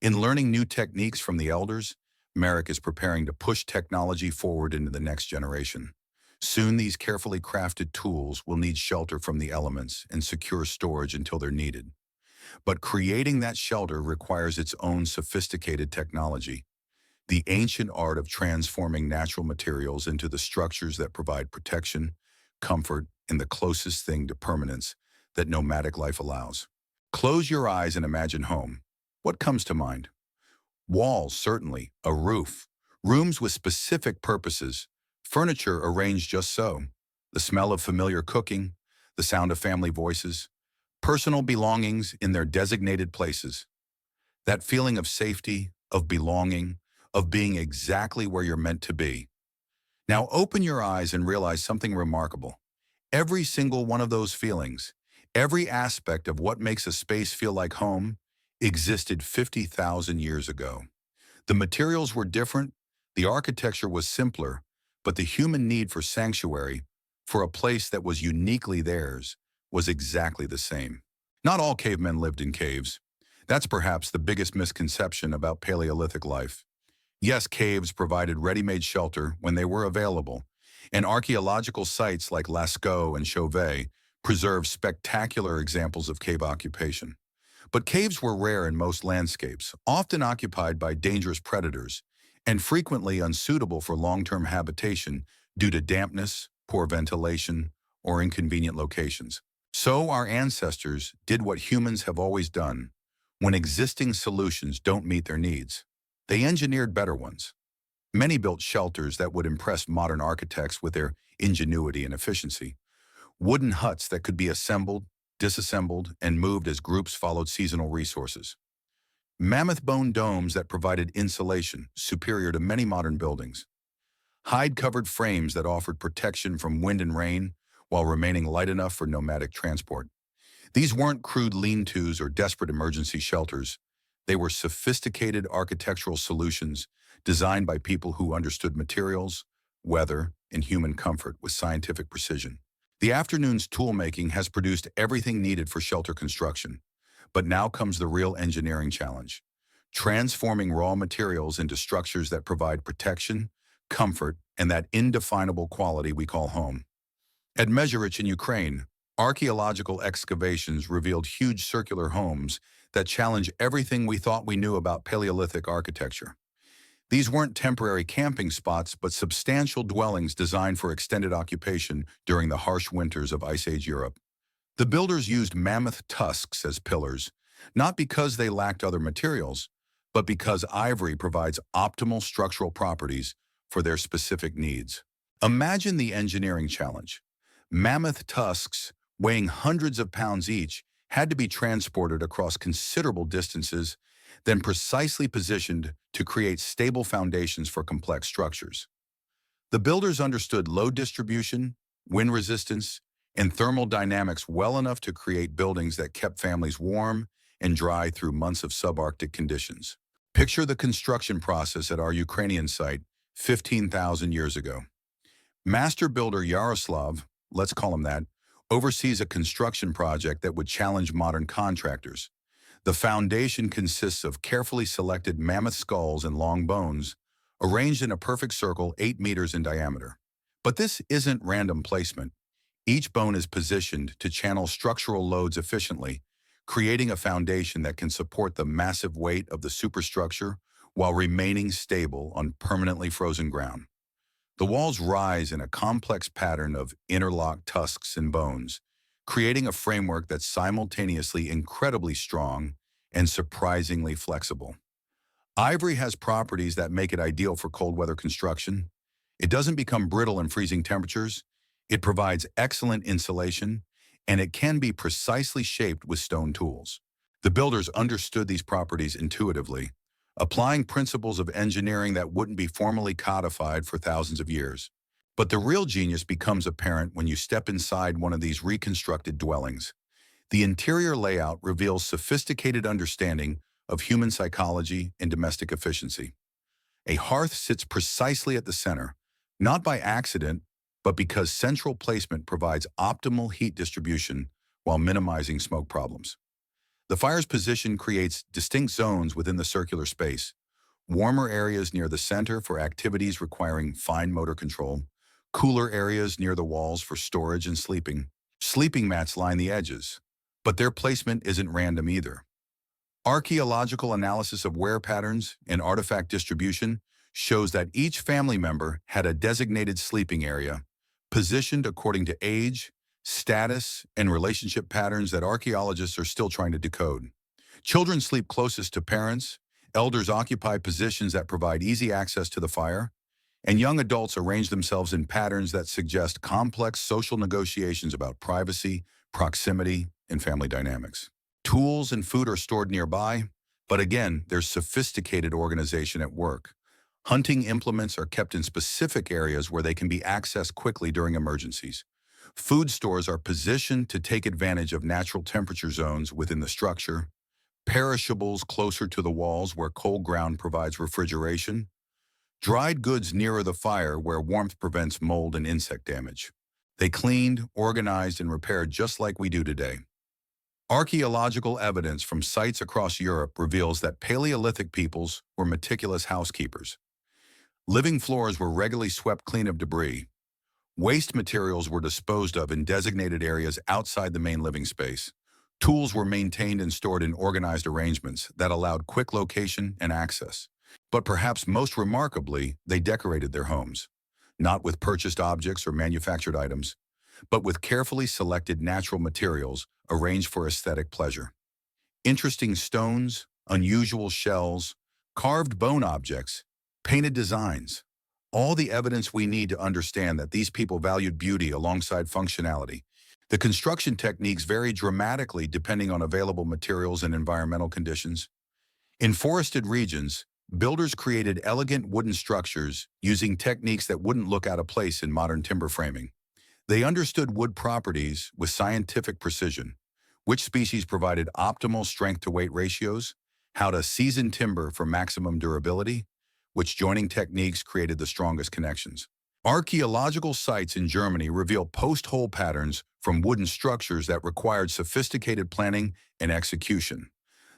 In learning new techniques from the elders, Merrick is preparing to push technology forward into the next generation. Soon these carefully crafted tools will need shelter from the elements and secure storage until they're needed. But creating that shelter requires its own sophisticated technology, the ancient art of transforming natural materials into the structures that provide protection, comfort, and the closest thing to permanence that nomadic life allows. Close your eyes and imagine home. What comes to mind? Walls, certainly, a roof, rooms with specific purposes, furniture arranged just so, the smell of familiar cooking, the sound of family voices, personal belongings in their designated places. That feeling of safety, of belonging, of being exactly where you're meant to be. Now open your eyes and realize something remarkable. Every single one of those feelings, every aspect of what makes a space feel like home, existed 50,000 years ago. The materials were different, the architecture was simpler, but the human need for sanctuary, for a place that was uniquely theirs, was exactly the same. Not all cavemen lived in caves. That's perhaps the biggest misconception about Paleolithic life. Yes, caves provided ready-made shelter when they were available, and archaeological sites like Lascaux and Chauvet preserve spectacular examples of cave occupation. But caves were rare in most landscapes, often occupied by dangerous predators, and frequently unsuitable for long-term habitation due to dampness, poor ventilation, or inconvenient locations. So our ancestors did what humans have always done when existing solutions don't meet their needs. They engineered better ones. Many built shelters that would impress modern architects with their ingenuity and efficiency. Wooden huts that could be assembled, disassembled, and moved as groups followed seasonal resources. Mammoth bone domes that provided insulation, superior to many modern buildings. Hide-covered frames that offered protection from wind and rain while remaining light enough for nomadic transport. These weren't crude lean-tos or desperate emergency shelters. They were sophisticated architectural solutions designed by people who understood materials, weather, and human comfort with scientific precision. The afternoon's toolmaking has produced everything needed for shelter construction. But now comes the real engineering challenge: transforming raw materials into structures that provide protection, comfort, and that indefinable quality we call home. At Mezherych in Ukraine, archaeological excavations revealed huge circular homes that challenge everything we thought we knew about Paleolithic architecture. These weren't temporary camping spots, but substantial dwellings designed for extended occupation during the harsh winters of Ice Age Europe. The builders used mammoth tusks as pillars, not because they lacked other materials, but because ivory provides optimal structural properties for their specific needs. Imagine the engineering challenge. Mammoth tusks, weighing hundreds of pounds each, had to be transported across considerable distances, then precisely positioned to create stable foundations for complex structures. The builders understood load distribution, wind resistance, and thermal dynamics well enough to create buildings that kept families warm and dry through months of subarctic conditions. Picture the construction process at our Ukrainian site 15,000 years ago. Master builder Yaroslav, let's call him that, oversees a construction project that would challenge modern contractors. The foundation consists of carefully selected mammoth skulls and long bones, arranged in a perfect circle 8 meters in diameter. But this isn't random placement. Each bone is positioned to channel structural loads efficiently, creating a foundation that can support the massive weight of the superstructure while remaining stable on permanently frozen ground. The walls rise in a complex pattern of interlocked tusks and bones, creating a framework that's simultaneously incredibly strong and surprisingly flexible. Ivory has properties that make it ideal for cold weather construction. It doesn't become brittle in freezing temperatures, it provides excellent insulation, and it can be precisely shaped with stone tools. The builders understood these properties intuitively, applying principles of engineering that wouldn't be formally codified for thousands of years. But the real genius becomes apparent when you step inside one of these reconstructed dwellings. The interior layout reveals sophisticated understanding of human psychology and domestic efficiency. A hearth sits precisely at the center, not by accident, but because central placement provides optimal heat distribution while minimizing smoke problems. The fire's position creates distinct zones within the circular space: warmer areas near the center for activities requiring fine motor control, Cooler areas near the walls for storage and sleeping. Sleeping mats line the edges, but their placement isn't random either. Archaeological analysis of wear patterns and artifact distribution shows that each family member had a designated sleeping area, positioned according to age, status, and relationship patterns that archaeologists are still trying to decode. Children sleep closest to parents, elders occupy positions that provide easy access to the fire, and young adults arrange themselves in patterns that suggest complex social negotiations about privacy, proximity, and family dynamics. Tools and food are stored nearby, but again, there's sophisticated organization at work. Hunting implements are kept in specific areas where they can be accessed quickly during emergencies. Food stores are positioned to take advantage of natural temperature zones within the structure, perishables closer to the walls where cold ground provides refrigeration, dried goods nearer the fire where warmth prevents mold and insect damage. They cleaned, organized, and repaired just like we do today. Archaeological evidence from sites across Europe reveals that Paleolithic peoples were meticulous housekeepers. Living floors were regularly swept clean of debris. Waste materials were disposed of in designated areas outside the main living space. Tools were maintained and stored in organized arrangements that allowed quick location and access. But perhaps most remarkably, they decorated their homes, not with purchased objects or manufactured items, but with carefully selected natural materials arranged for aesthetic pleasure. Interesting stones, unusual shells, carved bone objects, painted designs, all the evidence we need to understand that these people valued beauty alongside functionality. The construction techniques vary dramatically depending on available materials and environmental conditions. In forested regions, builders created elegant wooden structures using techniques that wouldn't look out of place in modern timber framing. They understood wood properties with scientific precision, which species provided optimal strength-to-weight ratios, how to season timber for maximum durability, which joining techniques created the strongest connections. Archaeological sites in Germany reveal post-hole patterns from wooden structures that required sophisticated planning and execution.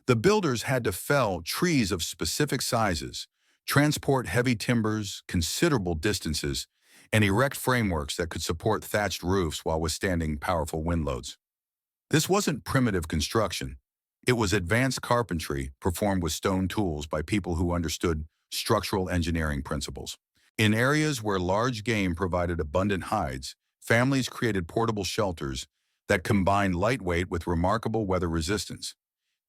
The builders had to fell trees of specific sizes, transport heavy timbers considerable distances, and erect frameworks that could support thatched roofs while withstanding powerful wind loads. This wasn't primitive construction. It was advanced carpentry performed with stone tools by people who understood structural engineering principles. In areas where large game provided abundant hides, families created portable shelters that combined lightweight with remarkable weather resistance.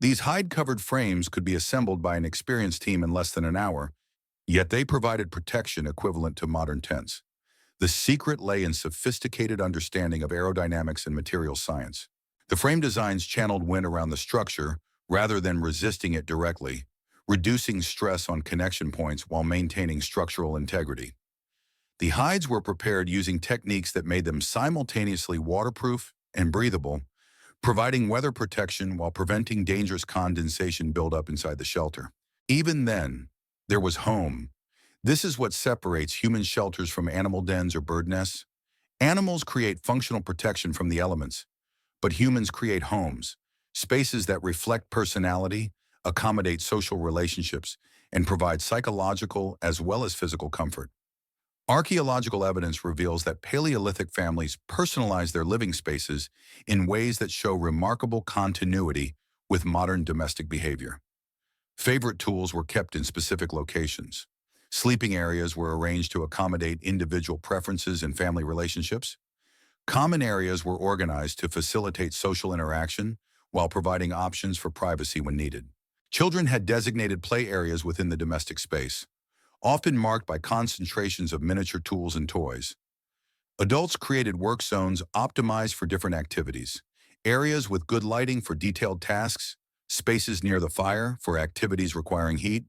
These hide-covered frames could be assembled by an experienced team in less than an hour, yet they provided protection equivalent to modern tents. The secret lay in sophisticated understanding of aerodynamics and material science. The frame designs channeled wind around the structure rather than resisting it directly, reducing stress on connection points while maintaining structural integrity. The hides were prepared using techniques that made them simultaneously waterproof and breathable, providing weather protection while preventing dangerous condensation buildup inside the shelter. Even then, there was home. This is what separates human shelters from animal dens or bird nests. Animals create functional protection from the elements, but humans create homes, spaces that reflect personality, accommodate social relationships, and provide psychological as well as physical comfort. Archaeological evidence reveals that Paleolithic families personalized their living spaces in ways that show remarkable continuity with modern domestic behavior. Favorite tools were kept in specific locations. Sleeping areas were arranged to accommodate individual preferences and family relationships. Common areas were organized to facilitate social interaction while providing options for privacy when needed. Children had designated play areas within the domestic space, often marked by concentrations of miniature tools and toys. Adults created work zones optimized for different activities, areas with good lighting for detailed tasks, spaces near the fire for activities requiring heat,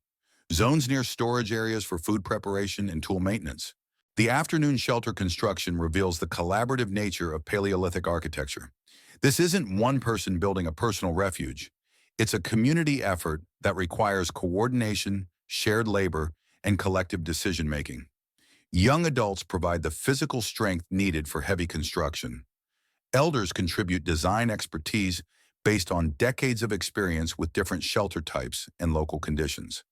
zones near storage areas for food preparation and tool maintenance. The afternoon shelter construction reveals the collaborative nature of Paleolithic architecture. This isn't one person building a personal refuge. It's a community effort that requires coordination, shared labor, and collective decision-making. Young adults provide the physical strength needed for heavy construction. Elders contribute design expertise based on decades of experience with different shelter types and local conditions.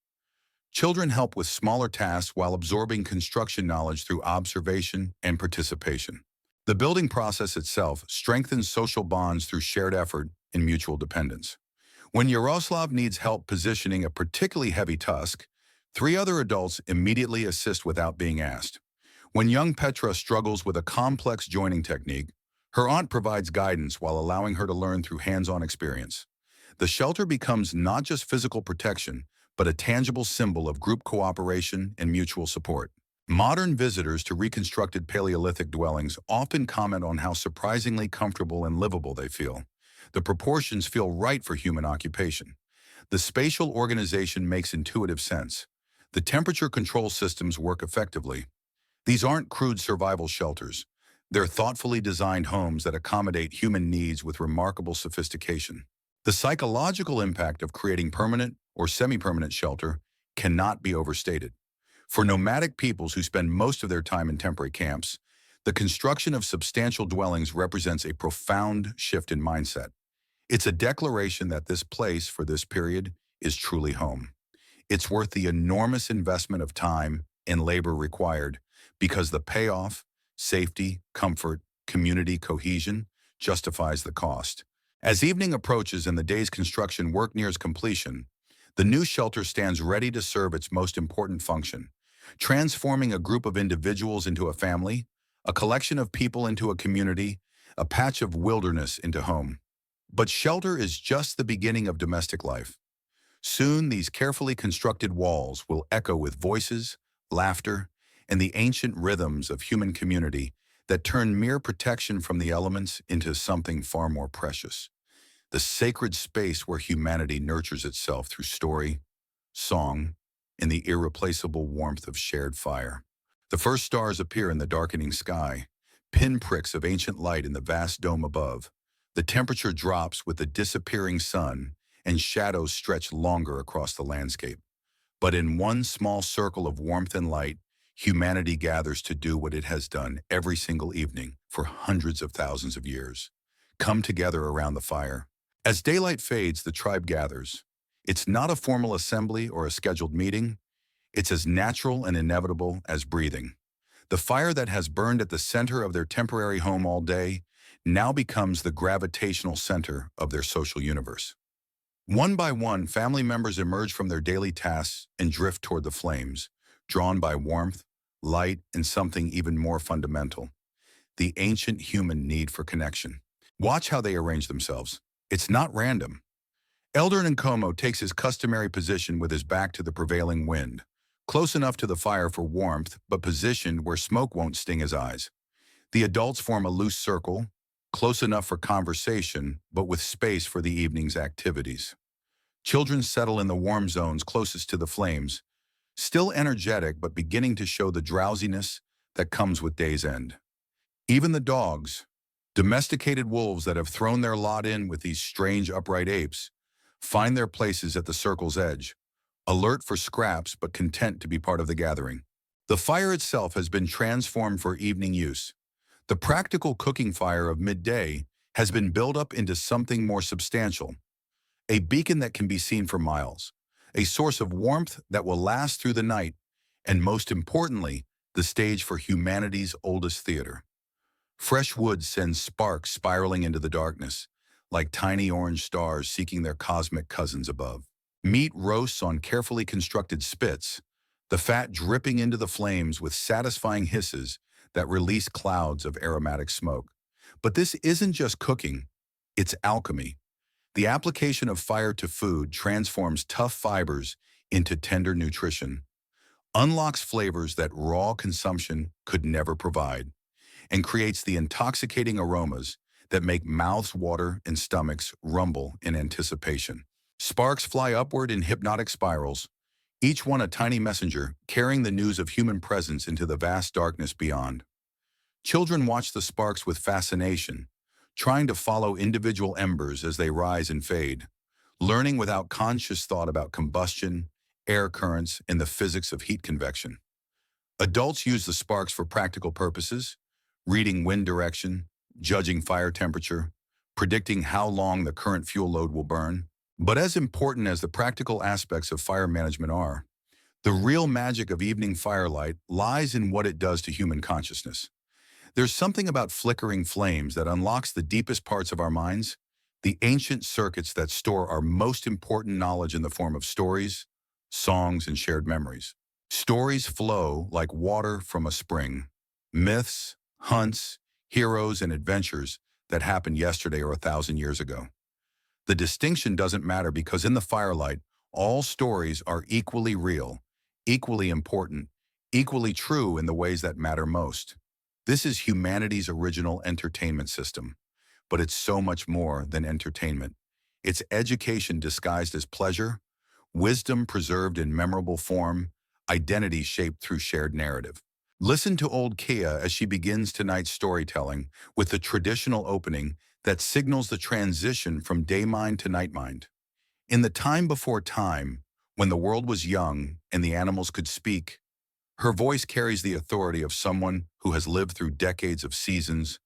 Children help with smaller tasks while absorbing construction knowledge through observation and participation. The building process itself strengthens social bonds through shared effort and mutual dependence. When Yaroslav needs help positioning a particularly heavy tusk, three other adults immediately assist without being asked. When young Petra struggles with a complex joining technique, her aunt provides guidance while allowing her to learn through hands-on experience. The shelter becomes not just physical protection, but a tangible symbol of group cooperation and mutual support. Modern visitors to reconstructed Paleolithic dwellings often comment on how surprisingly comfortable and livable they feel. The proportions feel right for human occupation. The spatial organization makes intuitive sense. The temperature control systems work effectively. These aren't crude survival shelters. They're thoughtfully designed homes that accommodate human needs with remarkable sophistication. The psychological impact of creating permanent or semi-permanent shelter cannot be overstated. For nomadic peoples who spend most of their time in temporary camps, the construction of substantial dwellings represents a profound shift in mindset. It's a declaration that this place, for this period, is truly home. It's worth the enormous investment of time and labor required because the payoff, safety, comfort, community cohesion, justifies the cost. As evening approaches and the day's construction work nears completion, the new shelter stands ready to serve its most important function, transforming a group of individuals into a family, a collection of people into a community, a patch of wilderness into home. But shelter is just the beginning of domestic life. Soon, these carefully constructed walls will echo with voices, laughter, and the ancient rhythms of human community that turn mere protection from the elements into something far more precious. The sacred space where humanity nurtures itself through story, song, and the irreplaceable warmth of shared fire. The first stars appear in the darkening sky, pinpricks of ancient light in the vast dome above. The temperature drops with the disappearing sun, and shadows stretch longer across the landscape. But in one small circle of warmth and light, humanity gathers to do what it has done every single evening for hundreds of thousands of years. Come together around the fire. As daylight fades, the tribe gathers. It's not a formal assembly or a scheduled meeting. It's as natural and inevitable as breathing. The fire that has burned at the center of their temporary home all day now becomes the gravitational center of their social universe. One by one, family members emerge from their daily tasks and drift toward the flames, drawn by warmth, light, and something even more fundamental, the ancient human need for connection. Watch how they arrange themselves. It's not random. Elder Nkomo takes his customary position with his back to the prevailing wind, close enough to the fire for warmth, but positioned where smoke won't sting his eyes. The adults form a loose circle, close enough for conversation, but with space for the evening's activities. Children settle in the warm zones closest to the flames, still energetic but beginning to show the drowsiness that comes with day's end. Even the dogs, domesticated wolves that have thrown their lot in with these strange upright apes, find their places at the circle's edge, alert for scraps but content to be part of the gathering. The fire itself has been transformed for evening use. The practical cooking fire of midday has been built up into something more substantial, a beacon that can be seen for miles, a source of warmth that will last through the night, and most importantly, the stage for humanity's oldest theater. Fresh wood sends sparks spiraling into the darkness, like tiny orange stars seeking their cosmic cousins above. Meat roasts on carefully constructed spits, the fat dripping into the flames with satisfying hisses that release clouds of aromatic smoke. But this isn't just cooking, it's alchemy. The application of fire to food transforms tough fibers into tender nutrition, unlocks flavors that raw consumption could never provide, and creates the intoxicating aromas that make mouths water and stomachs rumble in anticipation. Sparks fly upward in hypnotic spirals, each one a tiny messenger carrying the news of human presence into the vast darkness beyond. Children watch the sparks with fascination, trying to follow individual embers as they rise and fade, learning without conscious thought about combustion, air currents, and the physics of heat convection. Adults use the sparks for practical purposes, reading wind direction, judging fire temperature, predicting how long the current fuel load will burn. But as important as the practical aspects of fire management are, The real magic of evening firelight lies in what it does to human consciousness. There's something about flickering flames that unlocks the deepest parts of our minds, the ancient circuits that store our most important knowledge in the form of stories, songs, and shared memories. Stories flow like water from a spring. Myths, hunts, heroes, and adventures that happened yesterday or 1,000 years ago. The distinction doesn't matter because in the firelight, all stories are equally real, equally important, equally true in the ways that matter most. This is humanity's original entertainment system, but it's so much more than entertainment. It's education disguised as pleasure, wisdom preserved in memorable form, identity shaped through shared narrative. Listen to old Kia as she begins tonight's storytelling with the traditional opening that signals the transition from day mind to night mind. In the time before time, when the world was young and the animals could speak, her voice carries the authority of someone who has lived through decades of seasons,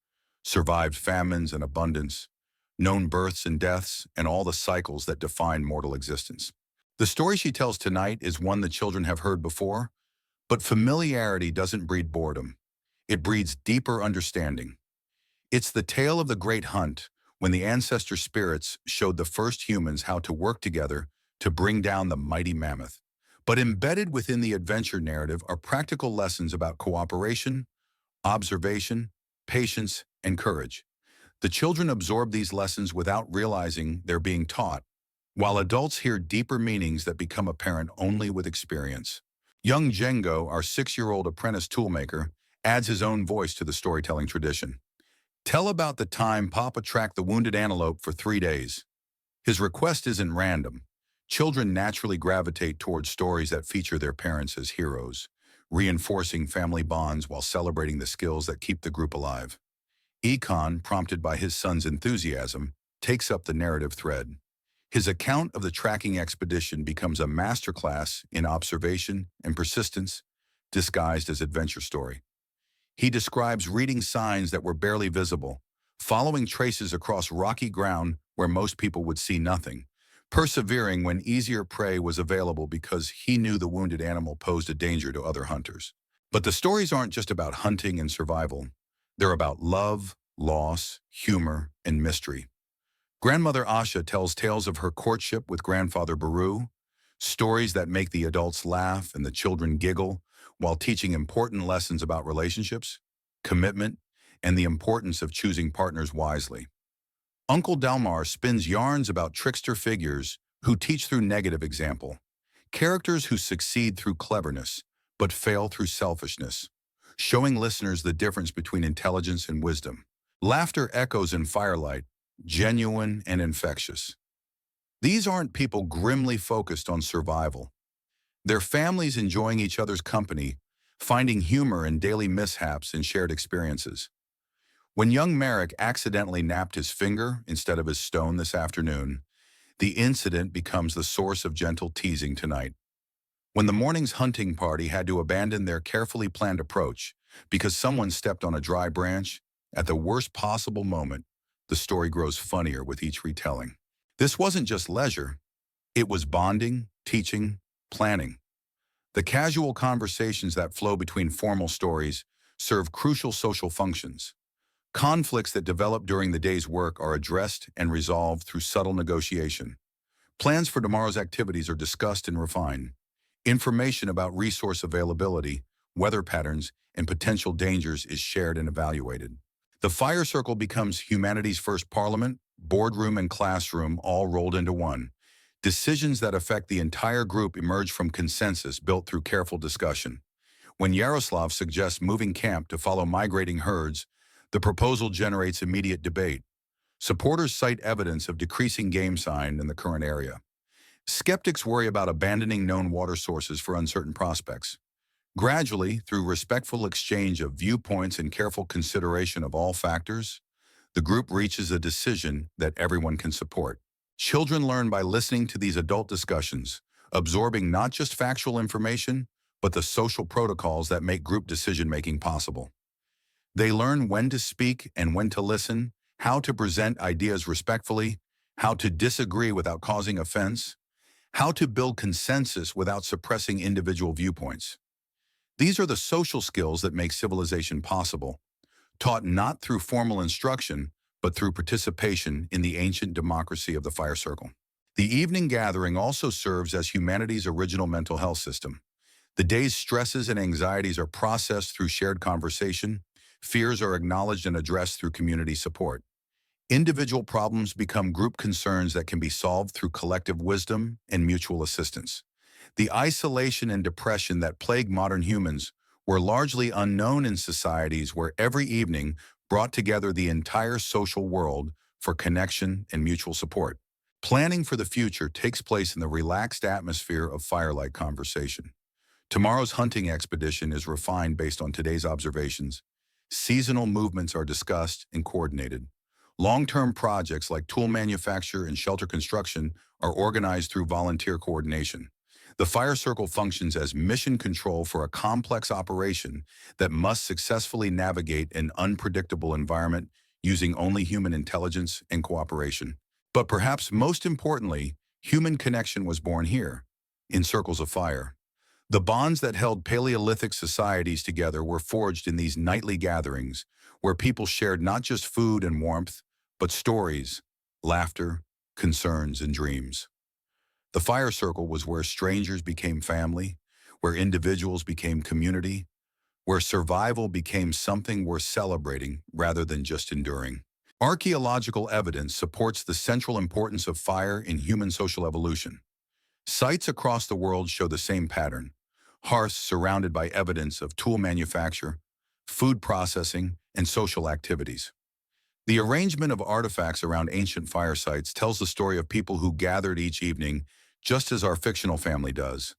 survived famines and abundance, known births and deaths, and all the cycles that define mortal existence. The story she tells tonight is one the children have heard before, but familiarity doesn't breed boredom. It breeds deeper understanding. It's the tale of the great hunt, when the ancestor spirits showed the first humans how to work together to bring down the mighty mammoth. But embedded within the adventure narrative are practical lessons about cooperation, observation, patience, and courage. The children absorb these lessons without realizing they're being taught, while adults hear deeper meanings that become apparent only with experience. Young Django, our 6-year-old apprentice toolmaker, adds his own voice to the storytelling tradition. Tell about the time Papa tracked the wounded antelope for 3 days. His request isn't random. Children naturally gravitate towards stories that feature their parents as heroes, reinforcing family bonds while celebrating the skills that keep the group alive. Econ, prompted by his son's enthusiasm, takes up the narrative thread. His account of the tracking expedition becomes a masterclass in observation and persistence, disguised as adventure story. He describes reading signs that were barely visible, following traces across rocky ground where most people would see nothing, persevering when easier prey was available because he knew the wounded animal posed a danger to other hunters. But the stories aren't just about hunting and survival. They're about love, loss, humor, and mystery. Grandmother Asha tells tales of her courtship with grandfather Baru, stories that make the adults laugh and the children giggle, while teaching important lessons about relationships, commitment, and the importance of choosing partners wisely. Uncle Dalmar spins yarns about trickster figures who teach through negative example, characters who succeed through cleverness, but fail through selfishness, showing listeners the difference between intelligence and wisdom. Laughter echoes in firelight, genuine and infectious. These aren't people grimly focused on survival. They're families enjoying each other's company, finding humor in daily mishaps and shared experiences. When young Merrick accidentally napped his finger instead of his stone this afternoon, the incident becomes the source of gentle teasing tonight. When the morning's hunting party had to abandon their carefully planned approach because someone stepped on a dry branch, at the worst possible moment, the story grows funnier with each retelling. This wasn't just leisure, it was bonding, teaching, planning. The casual conversations that flow between formal stories serve crucial social functions. Conflicts that develop during the day's work are addressed and resolved through subtle negotiation. Plans for tomorrow's activities are discussed and refined. Information about resource availability, weather patterns, and potential dangers is shared and evaluated. The fire circle becomes humanity's first parliament, boardroom, and classroom all rolled into one. Decisions that affect the entire group emerge from consensus built through careful discussion. When Yaroslav suggests moving camp to follow migrating herds, the proposal generates immediate debate. Supporters cite evidence of decreasing game sign in the current area. Skeptics worry about abandoning known water sources for uncertain prospects. Gradually, through respectful exchange of viewpoints and careful consideration of all factors, the group reaches a decision that everyone can support. Children learn by listening to these adult discussions, absorbing not just factual information, but the social protocols that make group decision-making possible. They learn when to speak and when to listen, how to present ideas respectfully, how to disagree without causing offense, How to build consensus without suppressing individual viewpoints. These are the social skills that make civilization possible, taught not through formal instruction, but through participation in the ancient democracy of the fire circle. The evening gathering also serves as humanity's original mental health system. The day's stresses and anxieties are processed through shared conversation, fears are acknowledged and addressed through community support. Individual problems become group concerns that can be solved through collective wisdom and mutual assistance. The isolation and depression that plague modern humans were largely unknown in societies where every evening brought together the entire social world for connection and mutual support. Planning for the future takes place in the relaxed atmosphere of firelight conversation. Tomorrow's hunting expedition is refined based on today's observations. Seasonal movements are discussed and coordinated. Long-term projects like tool manufacture and shelter construction are organized through volunteer coordination. The fire circle functions as mission control for a complex operation that must successfully navigate an unpredictable environment using only human intelligence and cooperation. But perhaps most importantly, human connection was born here, in circles of fire. The bonds that held Paleolithic societies together were forged in these nightly gatherings, where people shared not just food and warmth, but stories, laughter, concerns, and dreams. The fire circle was where strangers became family, where individuals became community, where survival became something worth celebrating rather than just enduring. Archaeological evidence supports the central importance of fire in human social evolution. Sites across the world show the same pattern: hearths surrounded by evidence of tool manufacture, food processing, and social activities. The arrangement of artifacts around ancient fire sites tells the story of people who gathered each evening just as our fictional family does,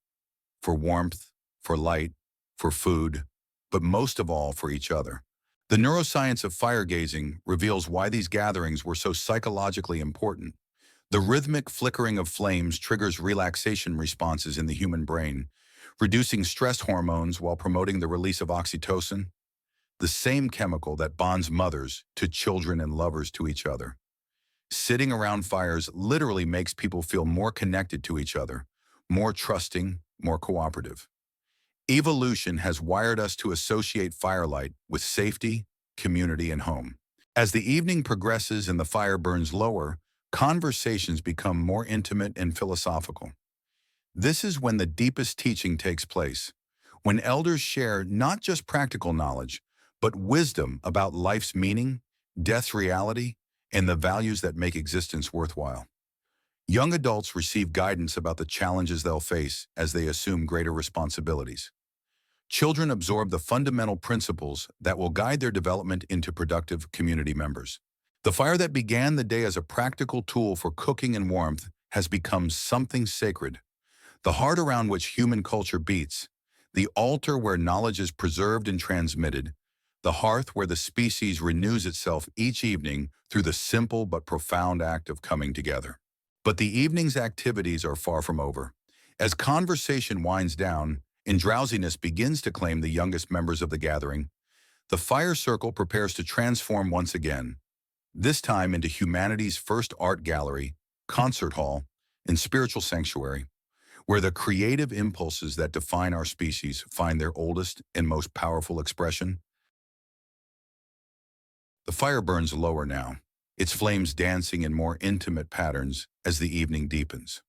for warmth, for light, for food, but most of all for each other. The neuroscience of fire gazing reveals why these gatherings were so psychologically important. The rhythmic flickering of flames triggers relaxation responses in the human brain, reducing stress hormones while promoting the release of oxytocin, the same chemical that bonds mothers to children and lovers to each other. Sitting around fires literally makes people feel more connected to each other, more trusting, more cooperative. Evolution has wired us to associate firelight with safety, community, and home. As the evening progresses and the fire burns lower, conversations become more intimate and philosophical. This is when the deepest teaching takes place, when elders share not just practical knowledge, but wisdom about life's meaning, death's reality, and the values that make existence worthwhile. Young adults receive guidance about the challenges they'll face as they assume greater responsibilities. Children absorb the fundamental principles that will guide their development into productive community members. The fire that began the day as a practical tool for cooking and warmth has become something sacred, the heart around which human culture beats, the altar where knowledge is preserved and transmitted, the hearth where the species renews itself each evening through the simple but profound act of coming together. But the evening's activities are far from over. As conversation winds down and drowsiness begins to claim the youngest members of the gathering, the fire circle prepares to transform once again, this time into humanity's first art gallery, concert hall, and spiritual sanctuary, where the creative impulses that define our species find their oldest and most powerful expression. The fire burns lower now, its flames dancing in more intimate patterns as the evening deepens.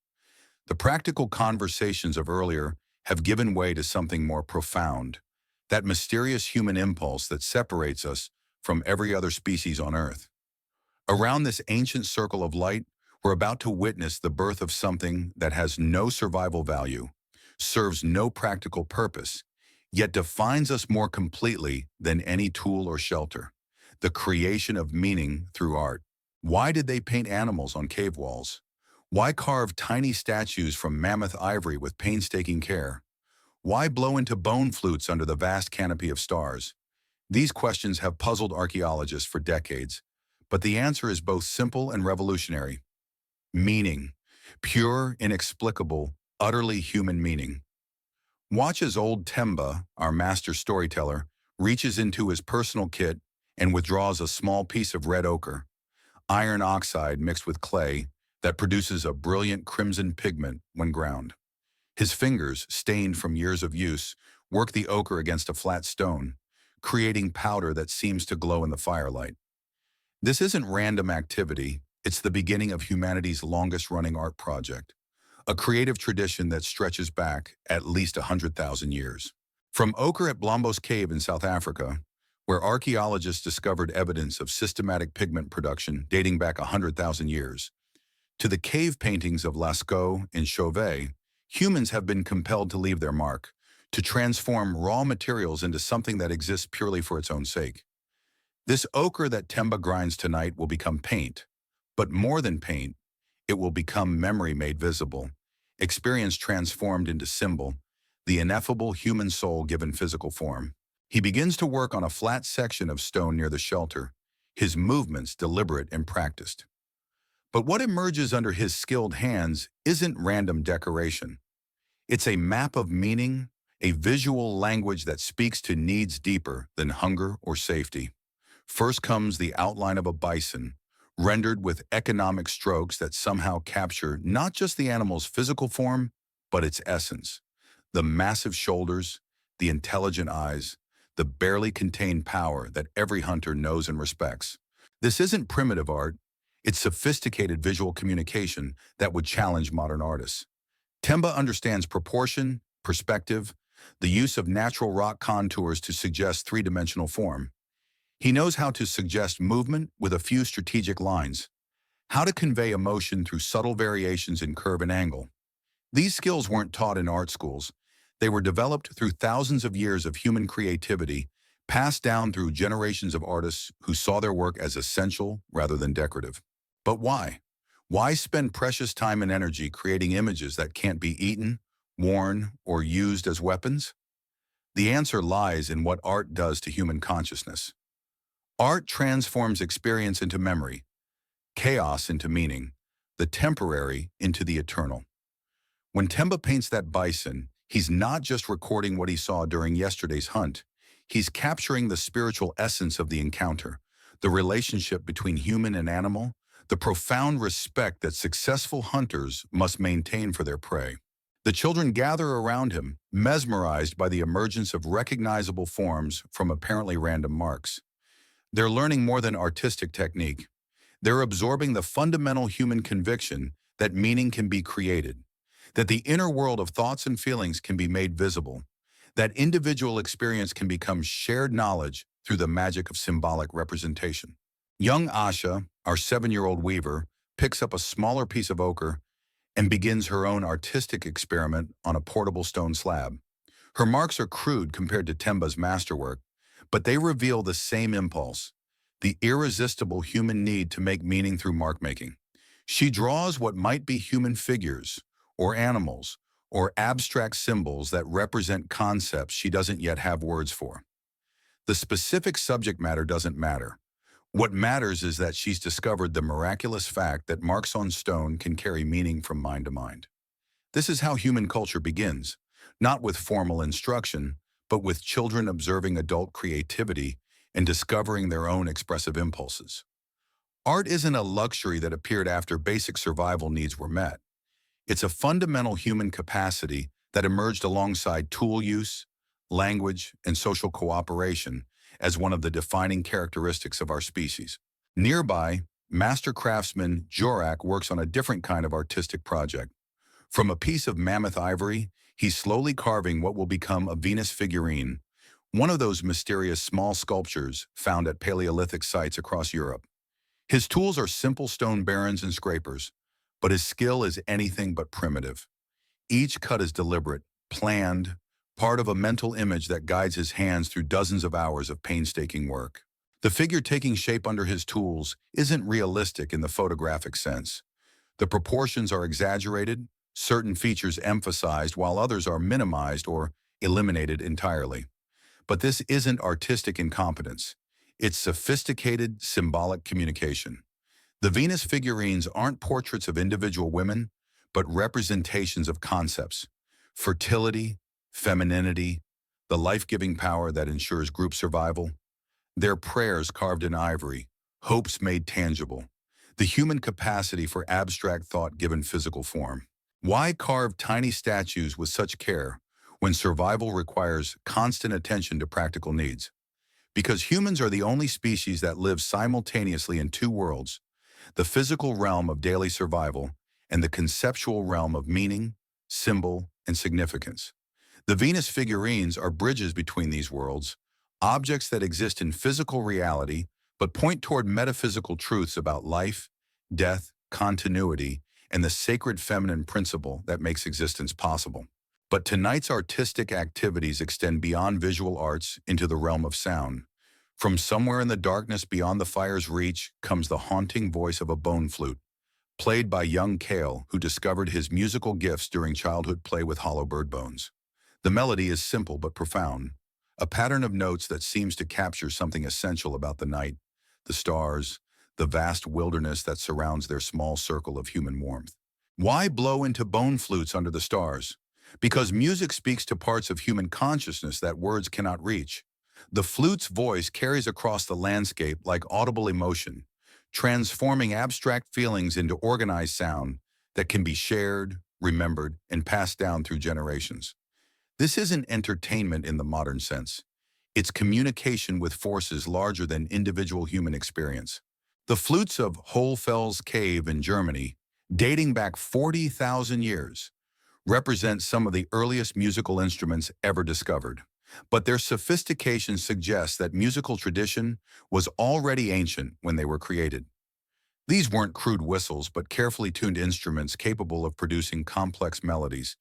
The practical conversations of earlier have given way to something more profound, that mysterious human impulse that separates us from every other species on Earth. Around this ancient circle of light, we're about to witness the birth of something that has no survival value, serves no practical purpose, yet defines us more completely than any tool or shelter: the creation of meaning through art. Why did they paint animals on cave walls? Why carve tiny statues from mammoth ivory with painstaking care? Why blow into bone flutes under the vast canopy of stars? These questions have puzzled archaeologists for decades, but the answer is both simple and revolutionary. Meaning. Pure, inexplicable, utterly human meaning. Watch as old Temba, our master storyteller, reaches into his personal kit and withdraws a small piece of red ochre, iron oxide mixed with clay, that produces a brilliant crimson pigment when ground. His fingers, stained from years of use, work the ochre against a flat stone, creating powder that seems to glow in the firelight. This isn't random activity, it's the beginning of humanity's longest-running art project, a creative tradition that stretches back at least 100,000 years. From ochre at Blombos Cave in South Africa, where archaeologists discovered evidence of systematic pigment production dating back 100,000 years, to the cave paintings of Lascaux and Chauvet, humans have been compelled to leave their mark, to transform raw materials into something that exists purely for its own sake. This ochre that Temba grinds tonight will become paint, but more than paint, it will become memory made visible, experience transformed into symbol, the ineffable human soul given physical form. He begins to work on a flat section of stone near the shelter, his movements deliberate and practiced. But what emerges under his skilled hands isn't random decoration. It's a map of meaning, a visual language that speaks to needs deeper than hunger or safety. First comes the outline of a bison, rendered with economic strokes that somehow capture not just the animal's physical form, but its essence. The massive shoulders, the intelligent eyes, the barely contained power that every hunter knows and respects. This isn't primitive art, it's sophisticated visual communication that would challenge modern artists. Temba understands proportion, perspective, the use of natural rock contours to suggest three-dimensional form. He knows how to suggest movement with a few strategic lines, how to convey emotion through subtle variations in curve and angle. These skills weren't taught in art schools. They were developed through thousands of years of human creativity, passed down through generations of artists who saw their work as essential rather than decorative. But why? Why spend precious time and energy creating images that can't be eaten, worn, or used as weapons? The answer lies in what art does to human consciousness. Art transforms experience into memory, chaos into meaning, the temporary into the eternal. When Temba paints that bison, he's not just recording what he saw during yesterday's hunt. He's capturing the spiritual essence of the encounter, the relationship between human and animal, the profound respect that successful hunters must maintain for their prey. The children gather around him, mesmerized by the emergence of recognizable forms from apparently random marks. They're learning more than artistic technique. They're absorbing the fundamental human conviction that meaning can be created, that the inner world of thoughts and feelings can be made visible, that individual experience can become shared knowledge through the magic of symbolic representation. Young Asha, our 7-year-old weaver, picks up a smaller piece of ochre and begins her own artistic experiment on a portable stone slab. Her marks are crude compared to Temba's masterwork, but they reveal the same impulse, the irresistible human need to make meaning through mark-making. She draws what might be human figures, or animals, or abstract symbols that represent concepts she doesn't yet have words for. The specific subject matter doesn't matter. What matters is that she's discovered the miraculous fact that marks on stone can carry meaning from mind to mind. This is how human culture begins, not with formal instruction, but with children observing adult creativity and discovering their own expressive impulses. Art isn't a luxury that appeared after basic survival needs were met. It's a fundamental human capacity that emerged alongside tool use, language, and social cooperation as one of the defining characteristics of our species. Nearby, master craftsman Jorak works on a different kind of artistic project. From a piece of mammoth ivory, he's slowly carving what will become a Venus figurine, one of those mysterious small sculptures found at Paleolithic sites across Europe. His tools are simple stone barons and scrapers, but his skill is anything but primitive. Each cut is deliberate, planned, part of a mental image that guides his hands through dozens of hours of painstaking work. The figure taking shape under his tools isn't realistic in the photographic sense. The proportions are exaggerated, certain features emphasized while others are minimized or eliminated entirely. But this isn't artistic incompetence. It's sophisticated, symbolic communication. The Venus figurines aren't portraits of individual women, but representations of concepts: fertility, femininity, the life-giving power that ensures group survival. They're prayers carved in ivory, hopes made tangible. the human capacity for abstract thought given physical form. Why carve tiny statues with such care when survival requires constant attention to practical needs? Because humans are the only species that live simultaneously in two worlds, the physical realm of daily survival and the conceptual realm of meaning, symbol, and significance. The Venus figurines are bridges between these worlds, objects that exist in physical reality but point toward metaphysical truths about life, death, continuity, and the sacred feminine principle that makes existence possible. But tonight's artistic activities extend beyond visual arts into the realm of sound. From somewhere in the darkness beyond the fire's reach comes the haunting voice of a bone flute, played by young Kale, who discovered his musical gifts during childhood play with hollow bird bones. The melody is simple but profound, a pattern of notes that seems to capture something essential about the night, the stars, the vast wilderness that surrounds their small circle of human warmth. Why blow into bone flutes under the stars? Because music speaks to parts of human consciousness that words cannot reach. The flute's voice carries across the landscape like audible emotion, transforming abstract feelings into organized sound that can be shared, remembered, and passed down through generations. This isn't entertainment in the modern sense. It's communication with forces larger than individual human experience. The flutes of Hohlfels Cave in Germany, dating back 40,000 years, represent some of the earliest musical instruments ever discovered. But their sophistication suggests that musical tradition was already ancient when they were created. These weren't crude whistles, but carefully tuned instruments capable of producing complex melodies,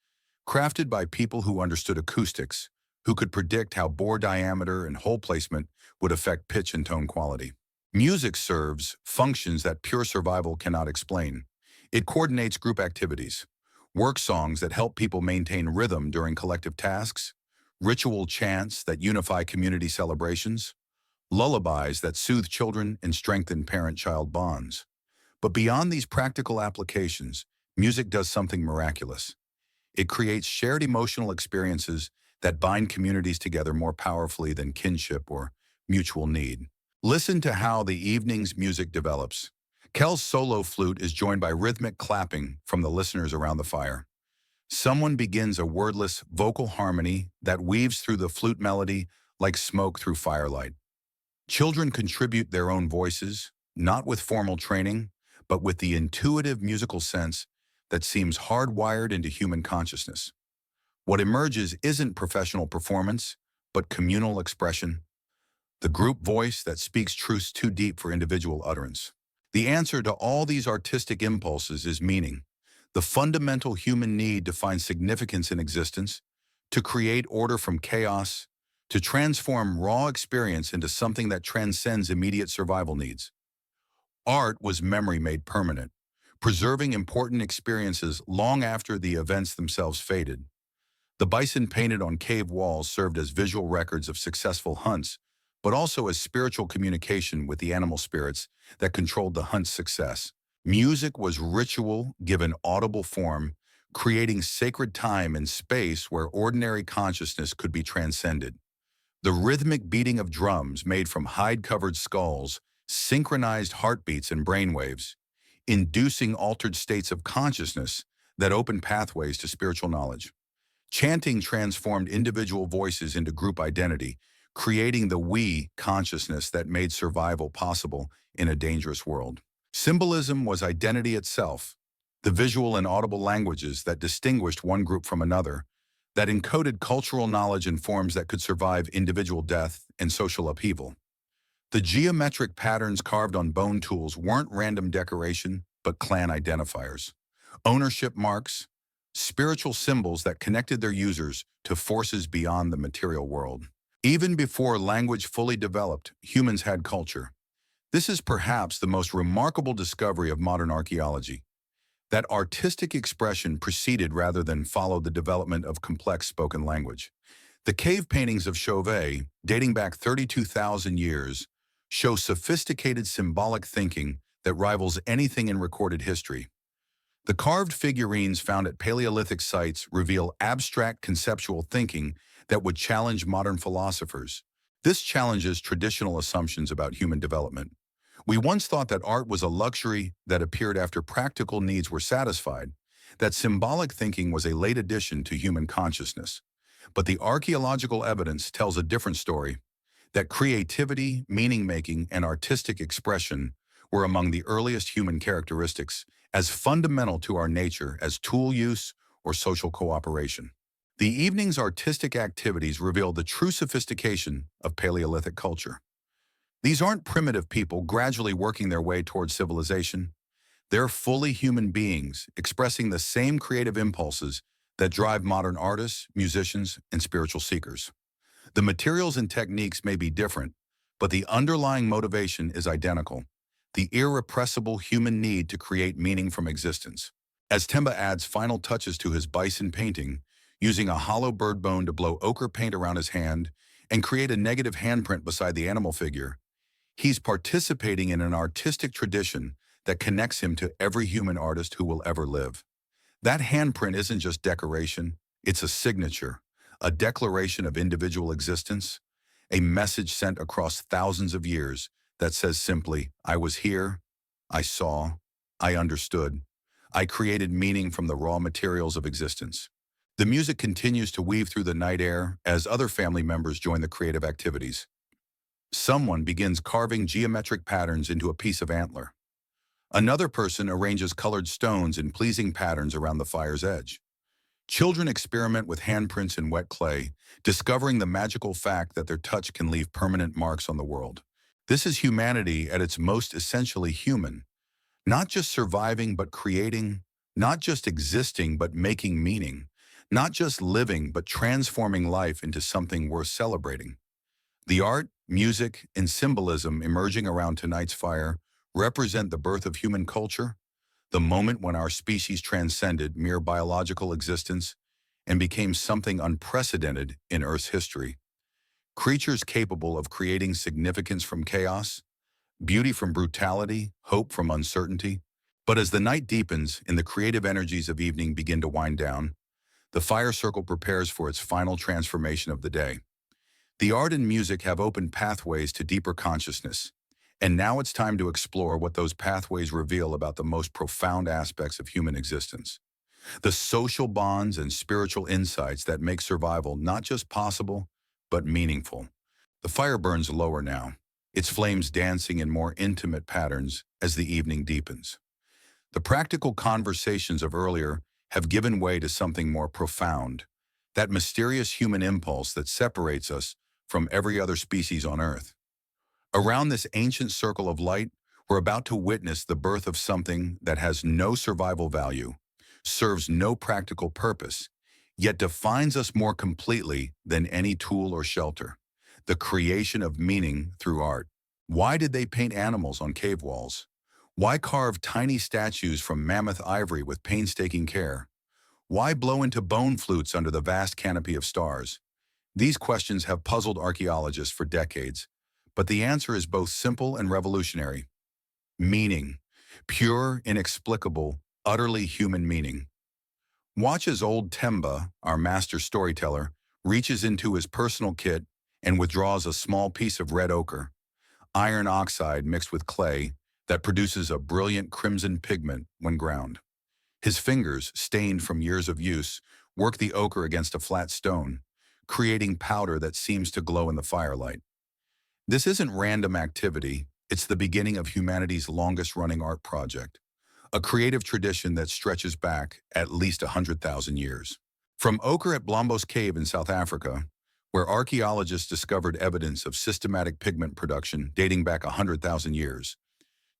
crafted by people who understood acoustics, who could predict how bore diameter and hole placement would affect pitch and tone quality. Music serves functions that pure survival cannot explain. It coordinates group activities, work songs that help people maintain rhythm during collective tasks, ritual chants that unify community celebrations, lullabies that soothe children and strengthen parent-child bonds. But beyond these practical applications, music does something miraculous. It creates shared emotional experiences that bind communities together more powerfully than kinship or mutual need. Listen to how the evening's music develops. Kel's solo flute is joined by rhythmic clapping from the listeners around the fire. Someone begins a wordless vocal harmony that weaves through the flute melody like smoke through firelight. Children contribute their own voices, not with formal training, but with the intuitive musical sense that seems hardwired into human consciousness. What emerges isn't professional performance, but communal expression, the group voice that speaks truths too deep for individual utterance. The answer to all these artistic impulses is meaning, the fundamental human need to find significance in existence, to create order from chaos, to transform raw experience into something that transcends immediate survival needs. Art was memory made permanent, preserving important experiences long after the events themselves faded. The bison painted on cave walls served as visual records of successful hunts, but also as spiritual communication with the animal spirits that controlled the hunt's success. Music was ritual given audible form, creating sacred time and space where ordinary consciousness could be transcended. The rhythmic beating of drums made from hide-covered skulls synchronized heartbeats and brainwaves, inducing altered states of consciousness that opened pathways to spiritual knowledge. Chanting transformed individual voices into group identity, creating the we consciousness that made survival possible in a dangerous world. Symbolism was identity itself, the visual and audible languages that distinguished one group from another, that encoded cultural knowledge in forms that could survive individual death and social upheaval. The geometric patterns carved on bone tools weren't random decoration, but clan identifiers, ownership marks, spiritual symbols that connected their users to forces beyond the material world. Even before language fully developed, humans had culture. This is perhaps the most remarkable discovery of modern archaeology, that artistic expression preceded rather than followed the development of complex spoken language. The cave paintings of Chauvet, dating back 32,000 years, show sophisticated symbolic thinking that rivals anything in recorded history. The carved figurines found at Paleolithic sites reveal abstract conceptual thinking that would challenge modern philosophers. This challenges traditional assumptions about human development. We once thought that art was a luxury that appeared after practical needs were satisfied, that symbolic thinking was a late addition to human consciousness. But the archaeological evidence tells a different story, that creativity, meaning-making, and artistic expression were among the earliest human characteristics, as fundamental to our nature as tool use or social cooperation. The evening's artistic activities reveal the true sophistication of Paleolithic culture. These aren't primitive people gradually working their way towards civilization. They're fully human beings expressing the same creative impulses that drive modern artists, musicians, and spiritual seekers. The materials and techniques may be different, but the underlying motivation is identical, the irrepressible human need to create meaning from existence. As Temba adds final touches to his bison painting, using a hollow bird bone to blow ochre paint around his hand and create a negative handprint beside the animal figure, he's participating in an artistic tradition that connects him to every human artist who will ever live. That handprint isn't just decoration, it's a signature, a declaration of individual existence, a message sent across thousands of years that says simply, I was here, I saw, I understood, I created meaning from the raw materials of existence. The music continues to weave through the night air as other family members join the creative activities. Someone begins carving geometric patterns into a piece of antler. Another person arranges colored stones in pleasing patterns around the fire's edge. Children experiment with handprints in wet clay, discovering the magical fact that their touch can leave permanent marks on the world. This is humanity at its most essentially human, not just surviving but creating, not just existing but making meaning, not just living but transforming life into something worth celebrating. The art, music, and symbolism emerging around tonight's fire represent the birth of human culture, the moment when our species transcended mere biological existence and became something unprecedented in Earth's history. Creatures capable of creating significance from chaos, beauty from brutality, hope from uncertainty. But as the night deepens and the creative energies of evening begin to wind down, the fire circle prepares for its final transformation of the day. The art and music have opened pathways to deeper consciousness, and now it's time to explore what those pathways reveal about the most profound aspects of human existence. The social bonds and spiritual insights that make survival not just possible, but meaningful. The fire burns lower now, its flames dancing in more intimate patterns as the evening deepens. The practical conversations of earlier have given way to something more profound, that mysterious human impulse that separates us from every other species on Earth. Around this ancient circle of light, we're about to witness the birth of something that has no survival value, serves no practical purpose, yet defines us more completely than any tool or shelter: the creation of meaning through art. Why did they paint animals on cave walls? Why carve tiny statues from mammoth ivory with painstaking care? Why blow into bone flutes under the vast canopy of stars? These questions have puzzled archaeologists for decades, but the answer is both simple and revolutionary. Meaning. Pure, inexplicable, utterly human meaning. Watch as old Temba, our master storyteller, reaches into his personal kit and withdraws a small piece of red ochre, iron oxide mixed with clay, that produces a brilliant crimson pigment when ground. His fingers, stained from years of use, work the ochre against a flat stone, creating powder that seems to glow in the firelight. This isn't random activity, it's the beginning of humanity's longest-running art project, a creative tradition that stretches back at least 100,000 years. From ochre at Blombos Cave in South Africa, where archaeologists discovered evidence of systematic pigment production dating back 100,000 years,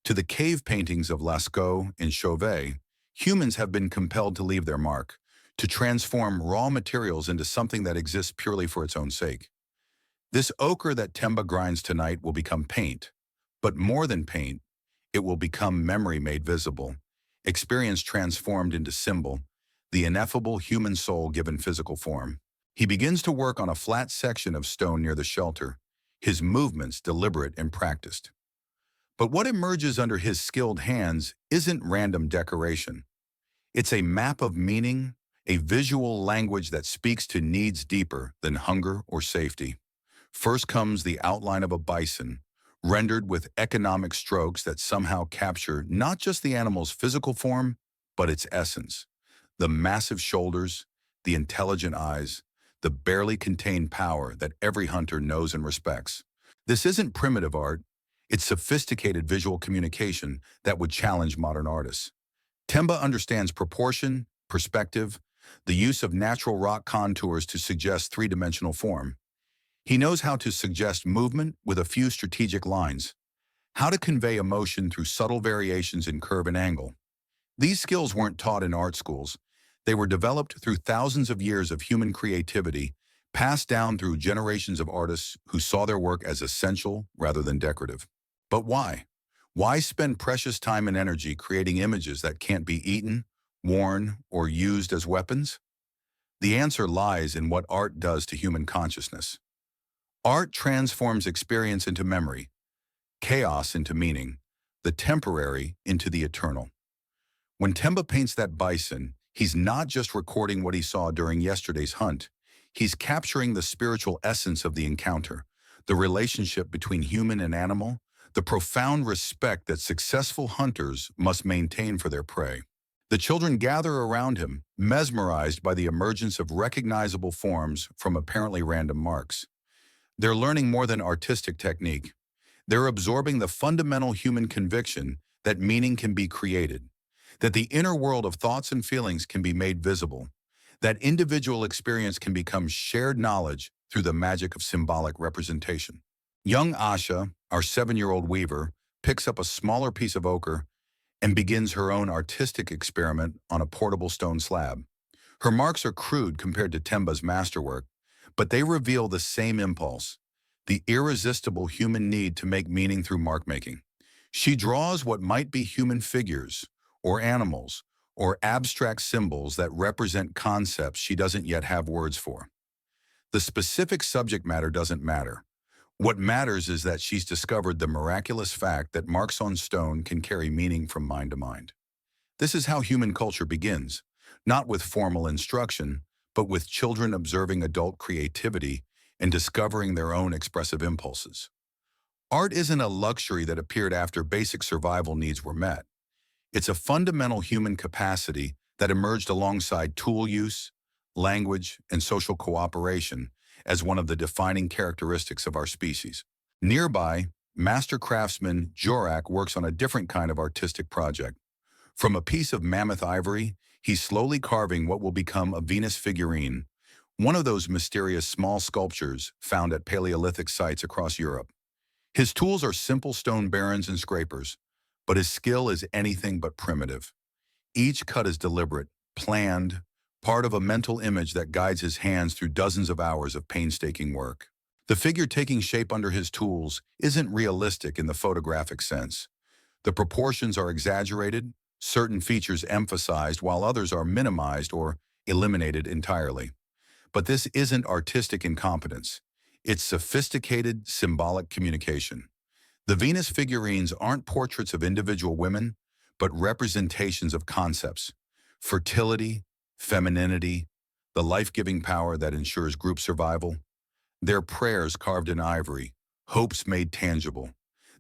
to the cave paintings of Lascaux and Chauvet, humans have been compelled to leave their mark, to transform raw materials into something that exists purely for its own sake. This ochre that Temba grinds tonight will become paint, but more than paint, it will become memory made visible, experience transformed into symbol, the ineffable human soul given physical form. He begins to work on a flat section of stone near the shelter, his movements deliberate and practiced. But what emerges under his skilled hands isn't random decoration. It's a map of meaning, a visual language that speaks to needs deeper than hunger or safety. First comes the outline of a bison, rendered with economic strokes that somehow capture not just the animal's physical form, but its essence. The massive shoulders, the intelligent eyes, the barely contained power that every hunter knows and respects. This isn't primitive art, it's sophisticated visual communication that would challenge modern artists. Temba understands proportion, perspective, the use of natural rock contours to suggest three-dimensional form. He knows how to suggest movement with a few strategic lines, how to convey emotion through subtle variations in curve and angle. These skills weren't taught in art schools. They were developed through thousands of years of human creativity, passed down through generations of artists who saw their work as essential rather than decorative. But why? Why spend precious time and energy creating images that can't be eaten, worn, or used as weapons? The answer lies in what art does to human consciousness. Art transforms experience into memory, chaos into meaning, the temporary into the eternal. When Temba paints that bison, he's not just recording what he saw during yesterday's hunt. He's capturing the spiritual essence of the encounter, the relationship between human and animal, the profound respect that successful hunters must maintain for their prey. The children gather around him, mesmerized by the emergence of recognizable forms from apparently random marks. They're learning more than artistic technique. They're absorbing the fundamental human conviction that meaning can be created, that the inner world of thoughts and feelings can be made visible, that individual experience can become shared knowledge through the magic of symbolic representation. Young Asha, our 7-year-old weaver, picks up a smaller piece of ochre and begins her own artistic experiment on a portable stone slab. Her marks are crude compared to Temba's masterwork, but they reveal the same impulse, the irresistible human need to make meaning through mark-making. She draws what might be human figures, or animals, or abstract symbols that represent concepts she doesn't yet have words for. The specific subject matter doesn't matter. What matters is that she's discovered the miraculous fact that marks on stone can carry meaning from mind to mind. This is how human culture begins, not with formal instruction, but with children observing adult creativity and discovering their own expressive impulses. Art isn't a luxury that appeared after basic survival needs were met. It's a fundamental human capacity that emerged alongside tool use, language, and social cooperation as one of the defining characteristics of our species. Nearby, master craftsman Jorak works on a different kind of artistic project. From a piece of mammoth ivory, he's slowly carving what will become a Venus figurine, one of those mysterious small sculptures found at Paleolithic sites across Europe. His tools are simple stone barons and scrapers, but his skill is anything but primitive. Each cut is deliberate, planned, part of a mental image that guides his hands through dozens of hours of painstaking work. The figure taking shape under his tools isn't realistic in the photographic sense. The proportions are exaggerated, certain features emphasized while others are minimized or eliminated entirely. But this isn't artistic incompetence. It's sophisticated, symbolic communication. The Venus figurines aren't portraits of individual women, but representations of concepts: fertility, femininity, the life-giving power that ensures group survival. Their prayers carved in ivory, hopes made tangible,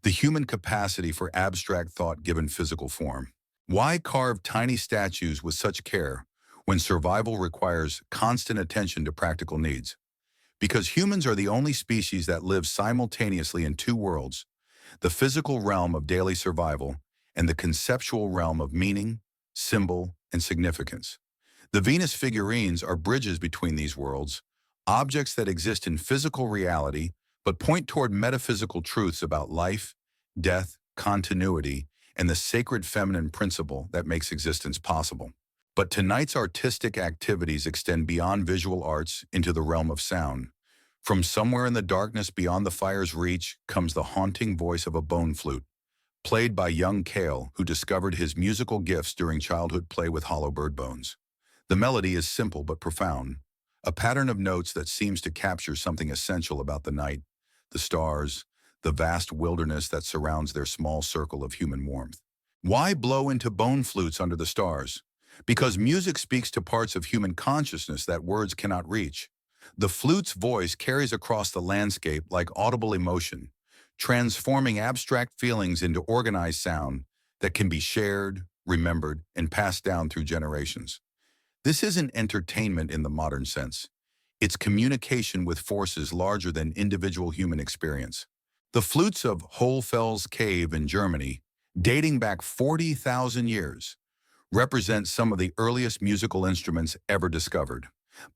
the human capacity for abstract thought given physical form. Why carve tiny statues with such care when survival requires constant attention to practical needs? Because humans are the only species that live simultaneously in two worlds: the physical realm of daily survival and the conceptual realm of meaning, symbol, and significance. The Venus figurines are bridges between these worlds, objects that exist in physical reality but point toward metaphysical truths about life, death, continuity, and the sacred feminine principle that makes existence possible. But tonight's artistic activities extend beyond visual arts into the realm of sound. From somewhere in the darkness beyond the fire's reach comes the haunting voice of a bone flute, played by young Kale, who discovered his musical gifts during childhood play with hollow bird bones. The melody is simple but profound, a pattern of notes that seems to capture something essential about the night, the stars, the vast wilderness that surrounds their small circle of human warmth. Why blow into bone flutes under the stars? Because music speaks to parts of human consciousness that words cannot reach. The flute's voice carries across the landscape like audible emotion, transforming abstract feelings into organized sound that can be shared, remembered, and passed down through generations. This isn't entertainment in the modern sense. It's communication with forces larger than individual human experience. The flutes of Hohlfels Cave in Germany, dating back 40,000 years, represent some of the earliest musical instruments ever discovered.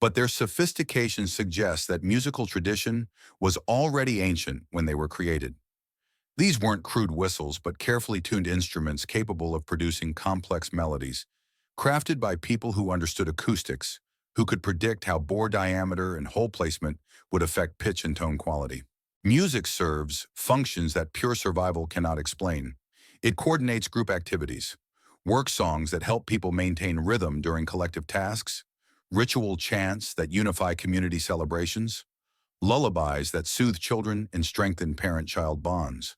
But their sophistication suggests that musical tradition was already ancient when they were created. These weren't crude whistles, but carefully tuned instruments capable of producing complex melodies, crafted by people who understood acoustics, who could predict how bore diameter and hole placement would affect pitch and tone quality. Music serves functions that pure survival cannot explain. It coordinates group activities, work songs that help people maintain rhythm during collective tasks, ritual chants that unify community celebrations, lullabies that soothe children and strengthen parent-child bonds.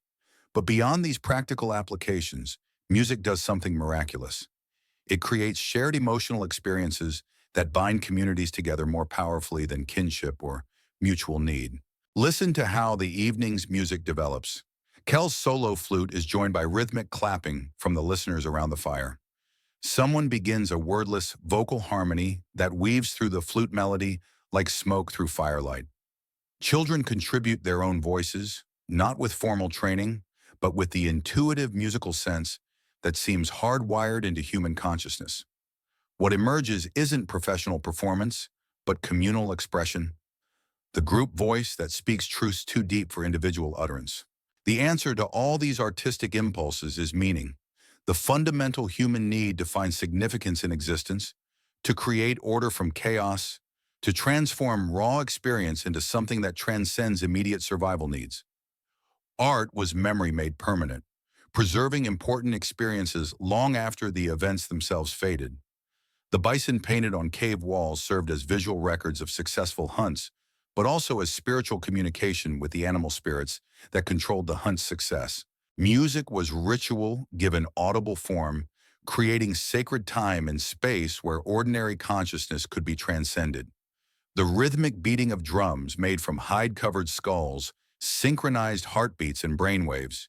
But beyond these practical applications, music does something miraculous. It creates shared emotional experiences that bind communities together more powerfully than kinship or mutual need. Listen to how the evening's music develops. Kel's solo flute is joined by rhythmic clapping from the listeners around the fire. Someone begins a wordless vocal harmony that weaves through the flute melody like smoke through firelight. Children contribute their own voices, not with formal training, but with the intuitive musical sense that seems hardwired into human consciousness. What emerges isn't professional performance, but communal expression, the group voice that speaks truths too deep for individual utterance. The answer to all these artistic impulses is meaning, the fundamental human need to find significance in existence, to create order from chaos, to transform raw experience into something that transcends immediate survival needs. Art was memory made permanent, preserving important experiences long after the events themselves faded. The bison painted on cave walls served as visual records of successful hunts, but also as spiritual communication with the animal spirits that controlled the hunt's success. Music was ritual given audible form, creating sacred time and space where ordinary consciousness could be transcended. The rhythmic beating of drums made from hide-covered skulls synchronized heartbeats and brainwaves,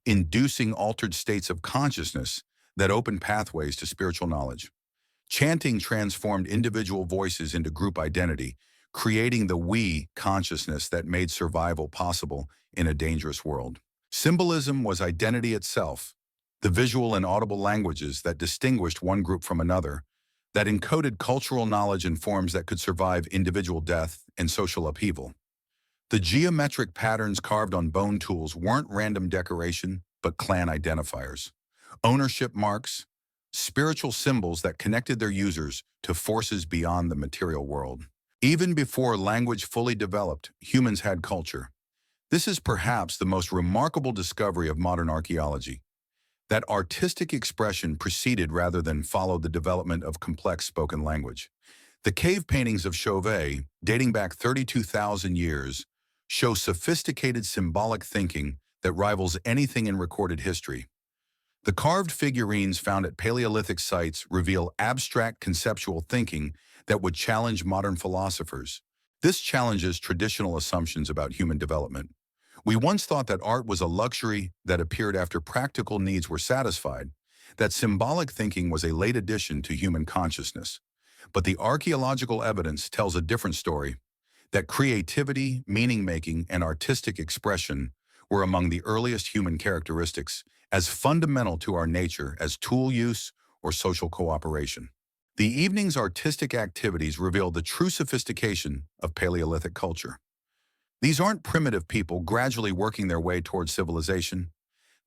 inducing altered states of consciousness that opened pathways to spiritual knowledge. Chanting transformed individual voices into group identity, creating the we consciousness that made survival possible in a dangerous world. Symbolism was identity itself, the visual and audible languages that distinguished one group from another, that encoded cultural knowledge in forms that could survive individual death and social upheaval. The geometric patterns carved on bone tools weren't random decoration, but clan identifiers, ownership marks, spiritual symbols that connected their users to forces beyond the material world. Even before language fully developed, humans had culture. This is perhaps the most remarkable discovery of modern archaeology, that artistic expression preceded rather than followed the development of complex spoken language. The cave paintings of Chauvet, dating back 32,000 years, show sophisticated symbolic thinking that rivals anything in recorded history. The carved figurines found at Paleolithic sites reveal abstract conceptual thinking that would challenge modern philosophers. This challenges traditional assumptions about human development. We once thought that art was a luxury that appeared after practical needs were satisfied, that symbolic thinking was a late addition to human consciousness. But the archaeological evidence tells a different story, that creativity, meaning-making, and artistic expression were among the earliest human characteristics, as fundamental to our nature as tool use or social cooperation. The evening's artistic activities reveal the true sophistication of Paleolithic culture. These aren't primitive people gradually working their way towards civilization.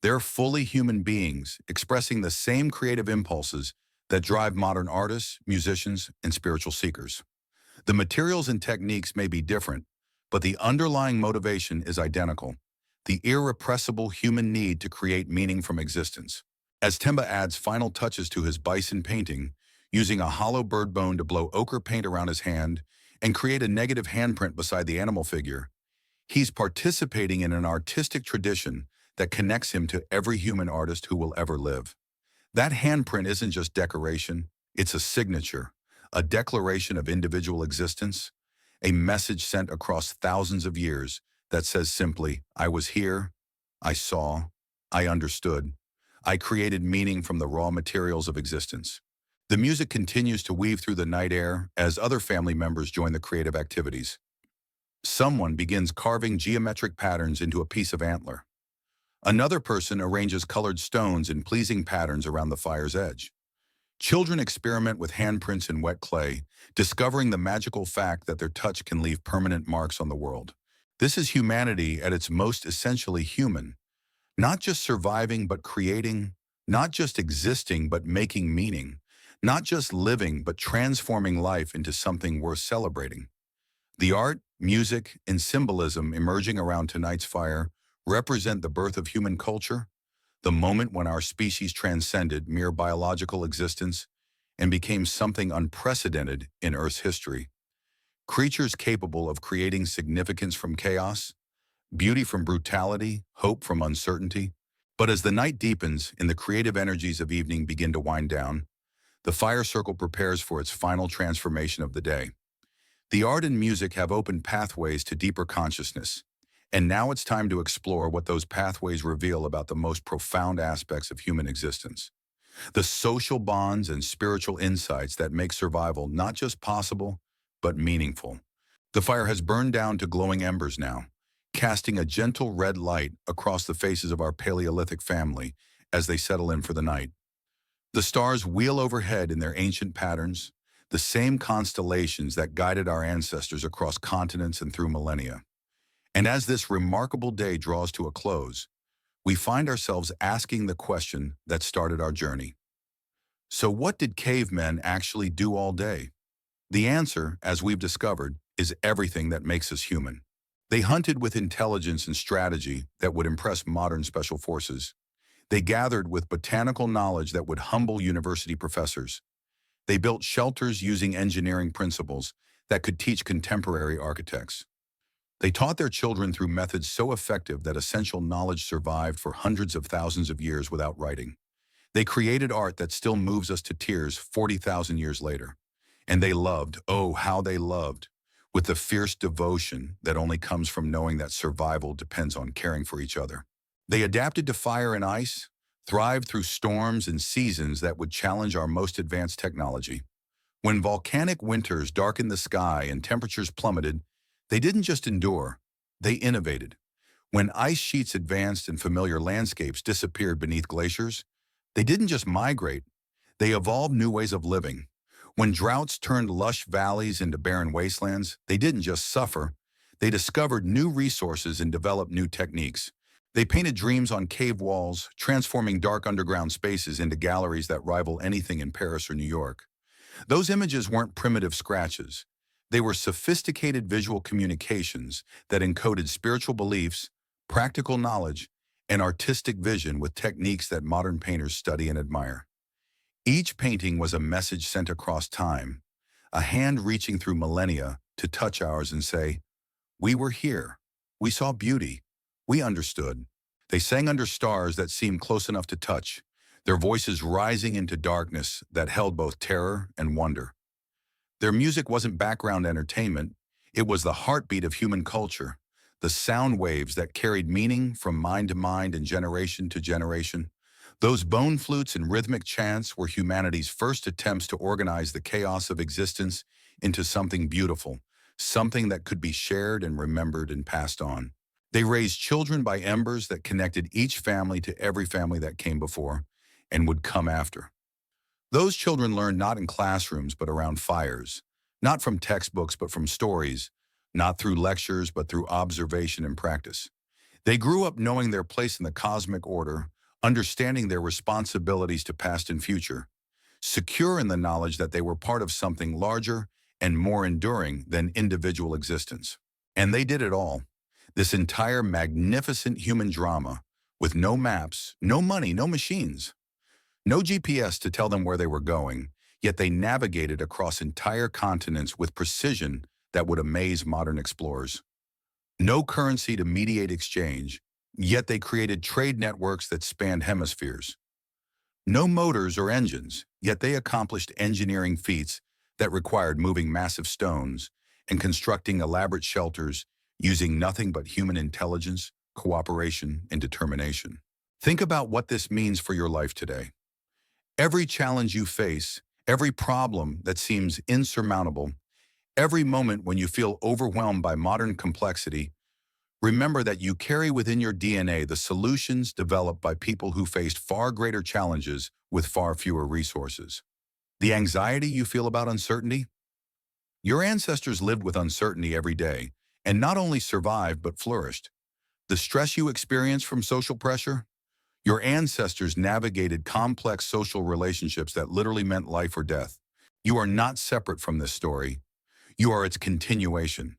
They're fully human beings expressing the same creative impulses that drive modern artists, musicians, and spiritual seekers. The materials and techniques may be different, but the underlying motivation is identical, the irrepressible human need to create meaning from existence. As Temba adds final touches to his bison painting, using a hollow bird bone to blow ochre paint around his hand and create a negative handprint beside the animal figure, he's participating in an artistic tradition that connects him to every human artist who will ever live. That handprint isn't just decoration, it's a signature, a declaration of individual existence, a message sent across thousands of years that says simply, I was here, I saw, I understood. I created meaning from the raw materials of existence. The music continues to weave through the night air as other family members join the creative activities. Someone begins carving geometric patterns into a piece of antler. Another person arranges colored stones in pleasing patterns around the fire's edge. Children experiment with handprints in wet clay, discovering the magical fact that their touch can leave permanent marks on the world. This is humanity at its most essentially human, not just surviving but creating, not just existing but making meaning, not just living but transforming life into something worth celebrating. The art, music, and symbolism emerging around tonight's fire represent the birth of human culture, the moment when our species transcended mere biological existence and became something unprecedented in Earth's history. Creatures capable of creating significance from chaos, beauty from brutality, hope from uncertainty. But as the night deepens and the creative energies of evening begin to wind down, the fire circle prepares for its final transformation of the day. The art and music have opened pathways to deeper consciousness, and now it's time to explore what those pathways reveal about the most profound aspects of human existence. The social bonds and spiritual insights that make survival not just possible, but meaningful. The fire has burned down to glowing embers now, casting a gentle red light across the faces of our Paleolithic family as they settle in for the night. The stars wheel overhead in their ancient patterns, the same constellations that guided our ancestors across continents and through millennia. And as this remarkable day draws to a close, we find ourselves asking the question that started our journey. So what did cavemen actually do all day? The answer, as we've discovered, is everything that makes us human. They hunted with intelligence and strategy that would impress modern special forces. They gathered with botanical knowledge that would humble university professors. They built shelters using engineering principles that could teach contemporary architects. They taught their children through methods so effective that essential knowledge survived for hundreds of thousands of years without writing. They created art that still moves us to tears 40,000 years later. And they loved, oh, how they loved, with the fierce devotion that only comes from knowing that survival depends on caring for each other. They adapted to fire and ice, thrived through storms and seasons that would challenge our most advanced technology. When volcanic winters darkened the sky and temperatures plummeted, they didn't just endure, they innovated. When ice sheets advanced and familiar landscapes disappeared beneath glaciers, they didn't just migrate, they evolved new ways of living. When droughts turned lush valleys into barren wastelands, they didn't just suffer, they discovered new resources and developed new techniques. They painted dreams on cave walls, transforming dark underground spaces into galleries that rival anything in Paris or New York. Those images weren't primitive scratches. They were sophisticated visual communications that encoded spiritual beliefs, practical knowledge, and artistic vision with techniques that modern painters study and admire. Each painting was a message sent across time, a hand reaching through millennia to touch ours and say, "We were here. We saw beauty. We understood." They sang under stars that seemed close enough to touch, their voices rising into darkness that held both terror and wonder. Their music wasn't background entertainment, it was the heartbeat of human culture, the sound waves that carried meaning from mind to mind and generation to generation. Those bone flutes and rhythmic chants were humanity's first attempts to organize the chaos of existence into something beautiful, something that could be shared and remembered and passed on. They raised children by embers that connected each family to every family that came before and would come after. Those children learned not in classrooms but around fires, not from textbooks but from stories, not through lectures but through observation and practice. They grew up knowing their place in the cosmic order, understanding their responsibilities to past and future, secure in the knowledge that they were part of something larger and more enduring than individual existence. And they did it all. This entire magnificent human drama, with no maps, no money, no machines, no GPS to tell them where they were going, yet they navigated across entire continents with precision that would amaze modern explorers. No currency to mediate exchange, yet they created trade networks that spanned hemispheres. No motors or engines, yet they accomplished engineering feats that required moving massive stones and constructing elaborate shelters using nothing but human intelligence, cooperation, and determination. Think about what this means for your life today. Every challenge you face, every problem that seems insurmountable, every moment when you feel overwhelmed by modern complexity, remember that you carry within your DNA the solutions developed by people who faced far greater challenges with far fewer resources. The anxiety you feel about uncertainty? Your ancestors lived with uncertainty every day, and not only survived but flourished. The stress you experience from social pressure? Your ancestors navigated complex social relationships that literally meant life or death. You are not separate from this story. You are its continuation.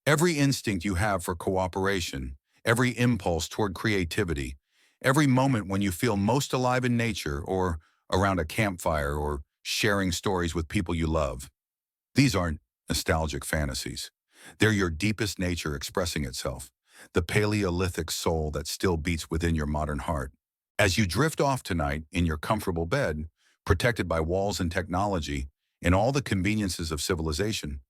Every instinct you have for cooperation, every impulse toward creativity, every moment when you feel most alive in nature or around a campfire or sharing stories with people you love. These aren't nostalgic fantasies. They're your deepest nature expressing itself, the Paleolithic soul that still beats within your modern heart. As you drift off tonight in your comfortable bed, protected by walls and technology, and all the conveniences of civilization,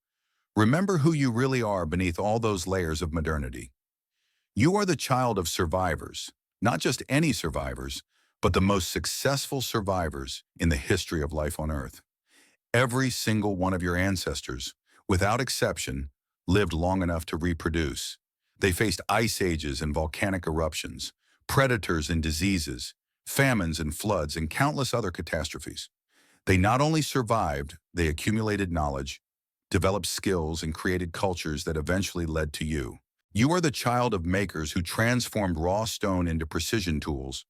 remember who you really are beneath all those layers of modernity. You are the child of survivors, not just any survivors, but the most successful survivors in the history of life on Earth. Every single one of your ancestors, without exception, lived long enough to reproduce. They faced ice ages and volcanic eruptions, predators and diseases, famines and floods, and countless other catastrophes. They not only survived, they accumulated knowledge, developed skills, and created cultures that eventually led to you. You are the child of makers who transformed raw stone into precision tools,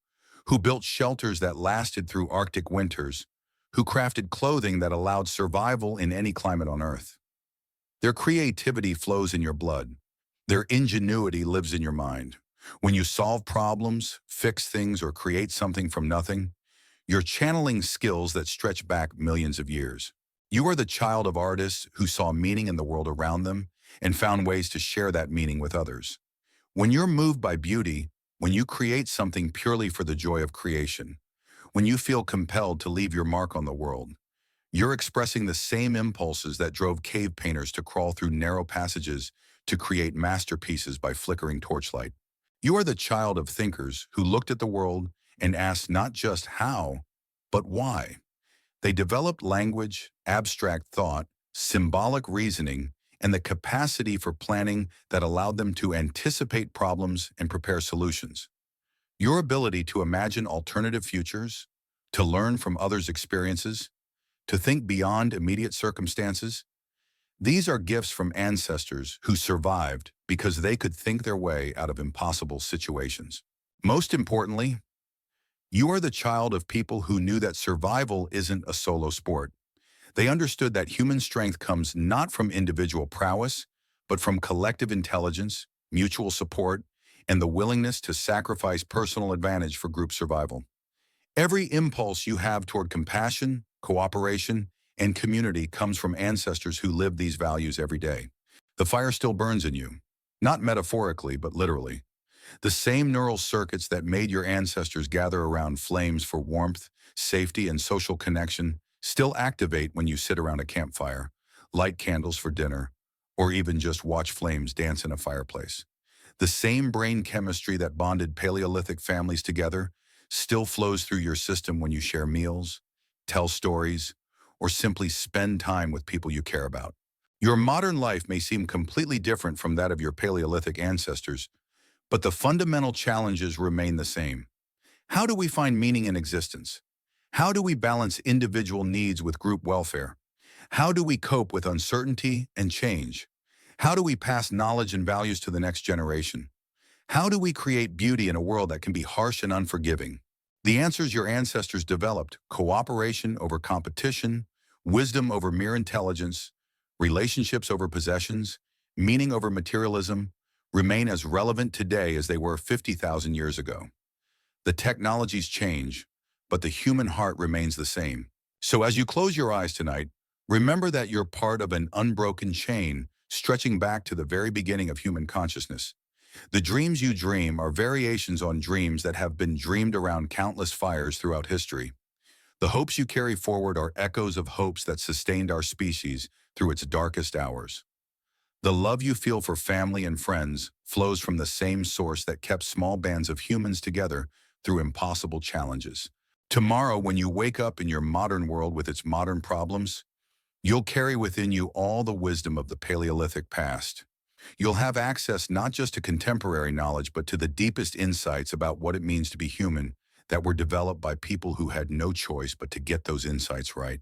who built shelters that lasted through Arctic winters, who crafted clothing that allowed survival in any climate on Earth. Their creativity flows in your blood. Their ingenuity lives in your mind. When you solve problems, fix things, or create something from nothing, you're channeling skills that stretch back millions of years. You are the child of artists who saw meaning in the world around them and found ways to share that meaning with others. When you're moved by beauty, when you create something purely for the joy of creation, when you feel compelled to leave your mark on the world, you're expressing the same impulses that drove cave painters to crawl through narrow passages to create masterpieces by flickering torchlight. You are the child of thinkers who looked at the world and asked not just how, but why. They developed language, abstract thought, symbolic reasoning, and the capacity for planning that allowed them to anticipate problems and prepare solutions. Your ability to imagine alternative futures, to learn from others' experiences, to think beyond immediate circumstances, these are gifts from ancestors who survived because they could think their way out of impossible situations. Most importantly, you are the child of people who knew that survival isn't a solo sport. They understood that human strength comes not from individual prowess, but from collective intelligence, mutual support, and the willingness to sacrifice personal advantage for group survival. Every impulse you have toward compassion, cooperation, and community comes from ancestors who lived these values every day. The fire still burns in you, not metaphorically, but literally. The same neural circuits that made your ancestors gather around flames for warmth, safety, and social connection still activate when you sit around a campfire, light candles for dinner, or even just watch flames dance in a fireplace. The same brain chemistry that bonded Paleolithic families together still flows through your system when you share meals, tell stories, or simply spend time with people you care about. Your modern life may seem completely different from that of your Paleolithic ancestors, but the fundamental challenges remain the same. How do we find meaning in existence? How do we balance individual needs with group welfare? How do we cope with uncertainty and change? How do we pass knowledge and values to the next generation? How do we create beauty in a world that can be harsh and unforgiving? The answers your ancestors developed, cooperation over competition, wisdom over mere intelligence, relationships over possessions, meaning over materialism, remain as relevant today as they were 50,000 years ago. The technologies change, but the human heart remains the same. So as you close your eyes tonight, remember that you're part of an unbroken chain stretching back to the very beginning of human consciousness. The dreams you dream are variations on dreams that have been dreamed around countless fires throughout history. The hopes you carry forward are echoes of hopes that sustained our species through its darkest hours. The love you feel for family and friends flows from the same source that kept small bands of humans together through impossible challenges. Tomorrow, when you wake up in your modern world with its modern problems, you'll carry within you all the wisdom of the Paleolithic past. You'll have access not just to contemporary knowledge, but to the deepest insights about what it means to be human that were developed by people who had no choice but to get those insights right.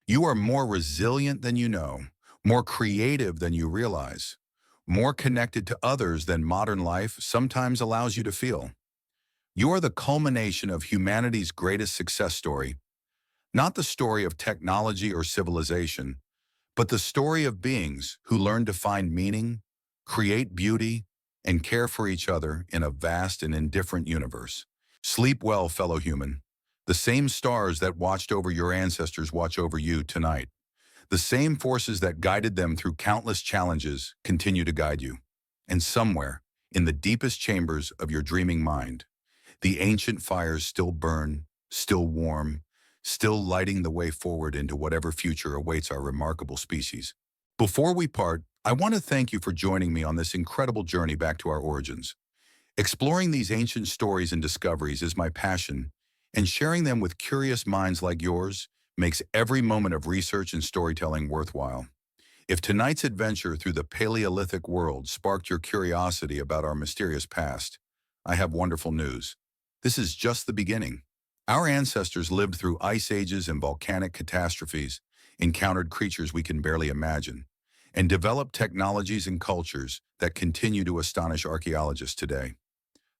You are more resilient than you know, more creative than you realize, more connected to others than modern life sometimes allows you to feel. You are the culmination of humanity's greatest success story, not the story of technology or civilization, but the story of beings who learn to find meaning, create beauty, and care for each other in a vast and indifferent universe. Sleep well, fellow human. The same stars that watched over your ancestors watch over you tonight. The same forces that guided them through countless challenges continue to guide you. And somewhere, in the deepest chambers of your dreaming mind, the ancient fires still burn, still warm, still lighting the way forward into whatever future awaits our remarkable species. Before we part, I want to thank you for joining me on this incredible journey back to our origins. Exploring these ancient stories and discoveries is my passion, and sharing them with curious minds like yours makes every moment of research and storytelling worthwhile. If tonight's adventure through the Paleolithic world sparked your curiosity about our mysterious past, I have wonderful news. This is just the beginning. Our ancestors lived through ice ages and volcanic catastrophes, encountered creatures we can barely imagine, and developed technologies and cultures that continue to astonish archaeologists today.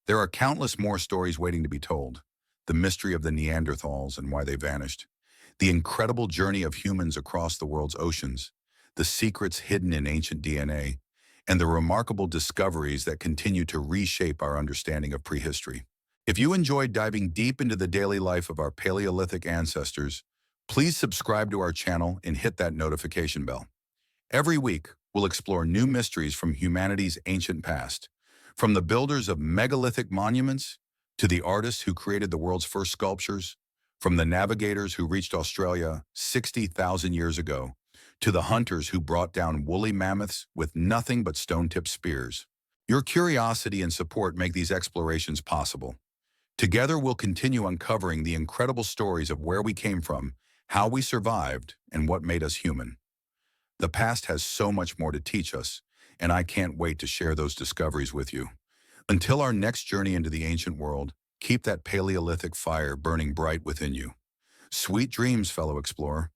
There are countless more stories waiting to be told. The mystery of the Neanderthals and why they vanished, the incredible journey of humans across the world's oceans, the secrets hidden in ancient DNA, and the remarkable discoveries that continue to reshape our understanding of prehistory. If you enjoyed diving deep into the daily life of our Paleolithic ancestors, please subscribe to our channel and hit that notification bell. Every week, we'll explore new mysteries from humanity's ancient past, from the builders of megalithic monuments to the artists who created the world's first sculptures, from the navigators who reached Australia 60,000 years ago to the hunters who brought down woolly mammoths with nothing but stone-tipped spears. Your curiosity and support make these explorations possible. Together, we'll continue uncovering the incredible stories of where we came from, how we survived, and what made us human. The past has so much more to teach us, and I can't wait to share those discoveries with you. Until our next journey into the ancient world, keep that Paleolithic fire burning bright within you. Sweet dreams, fellow explorer.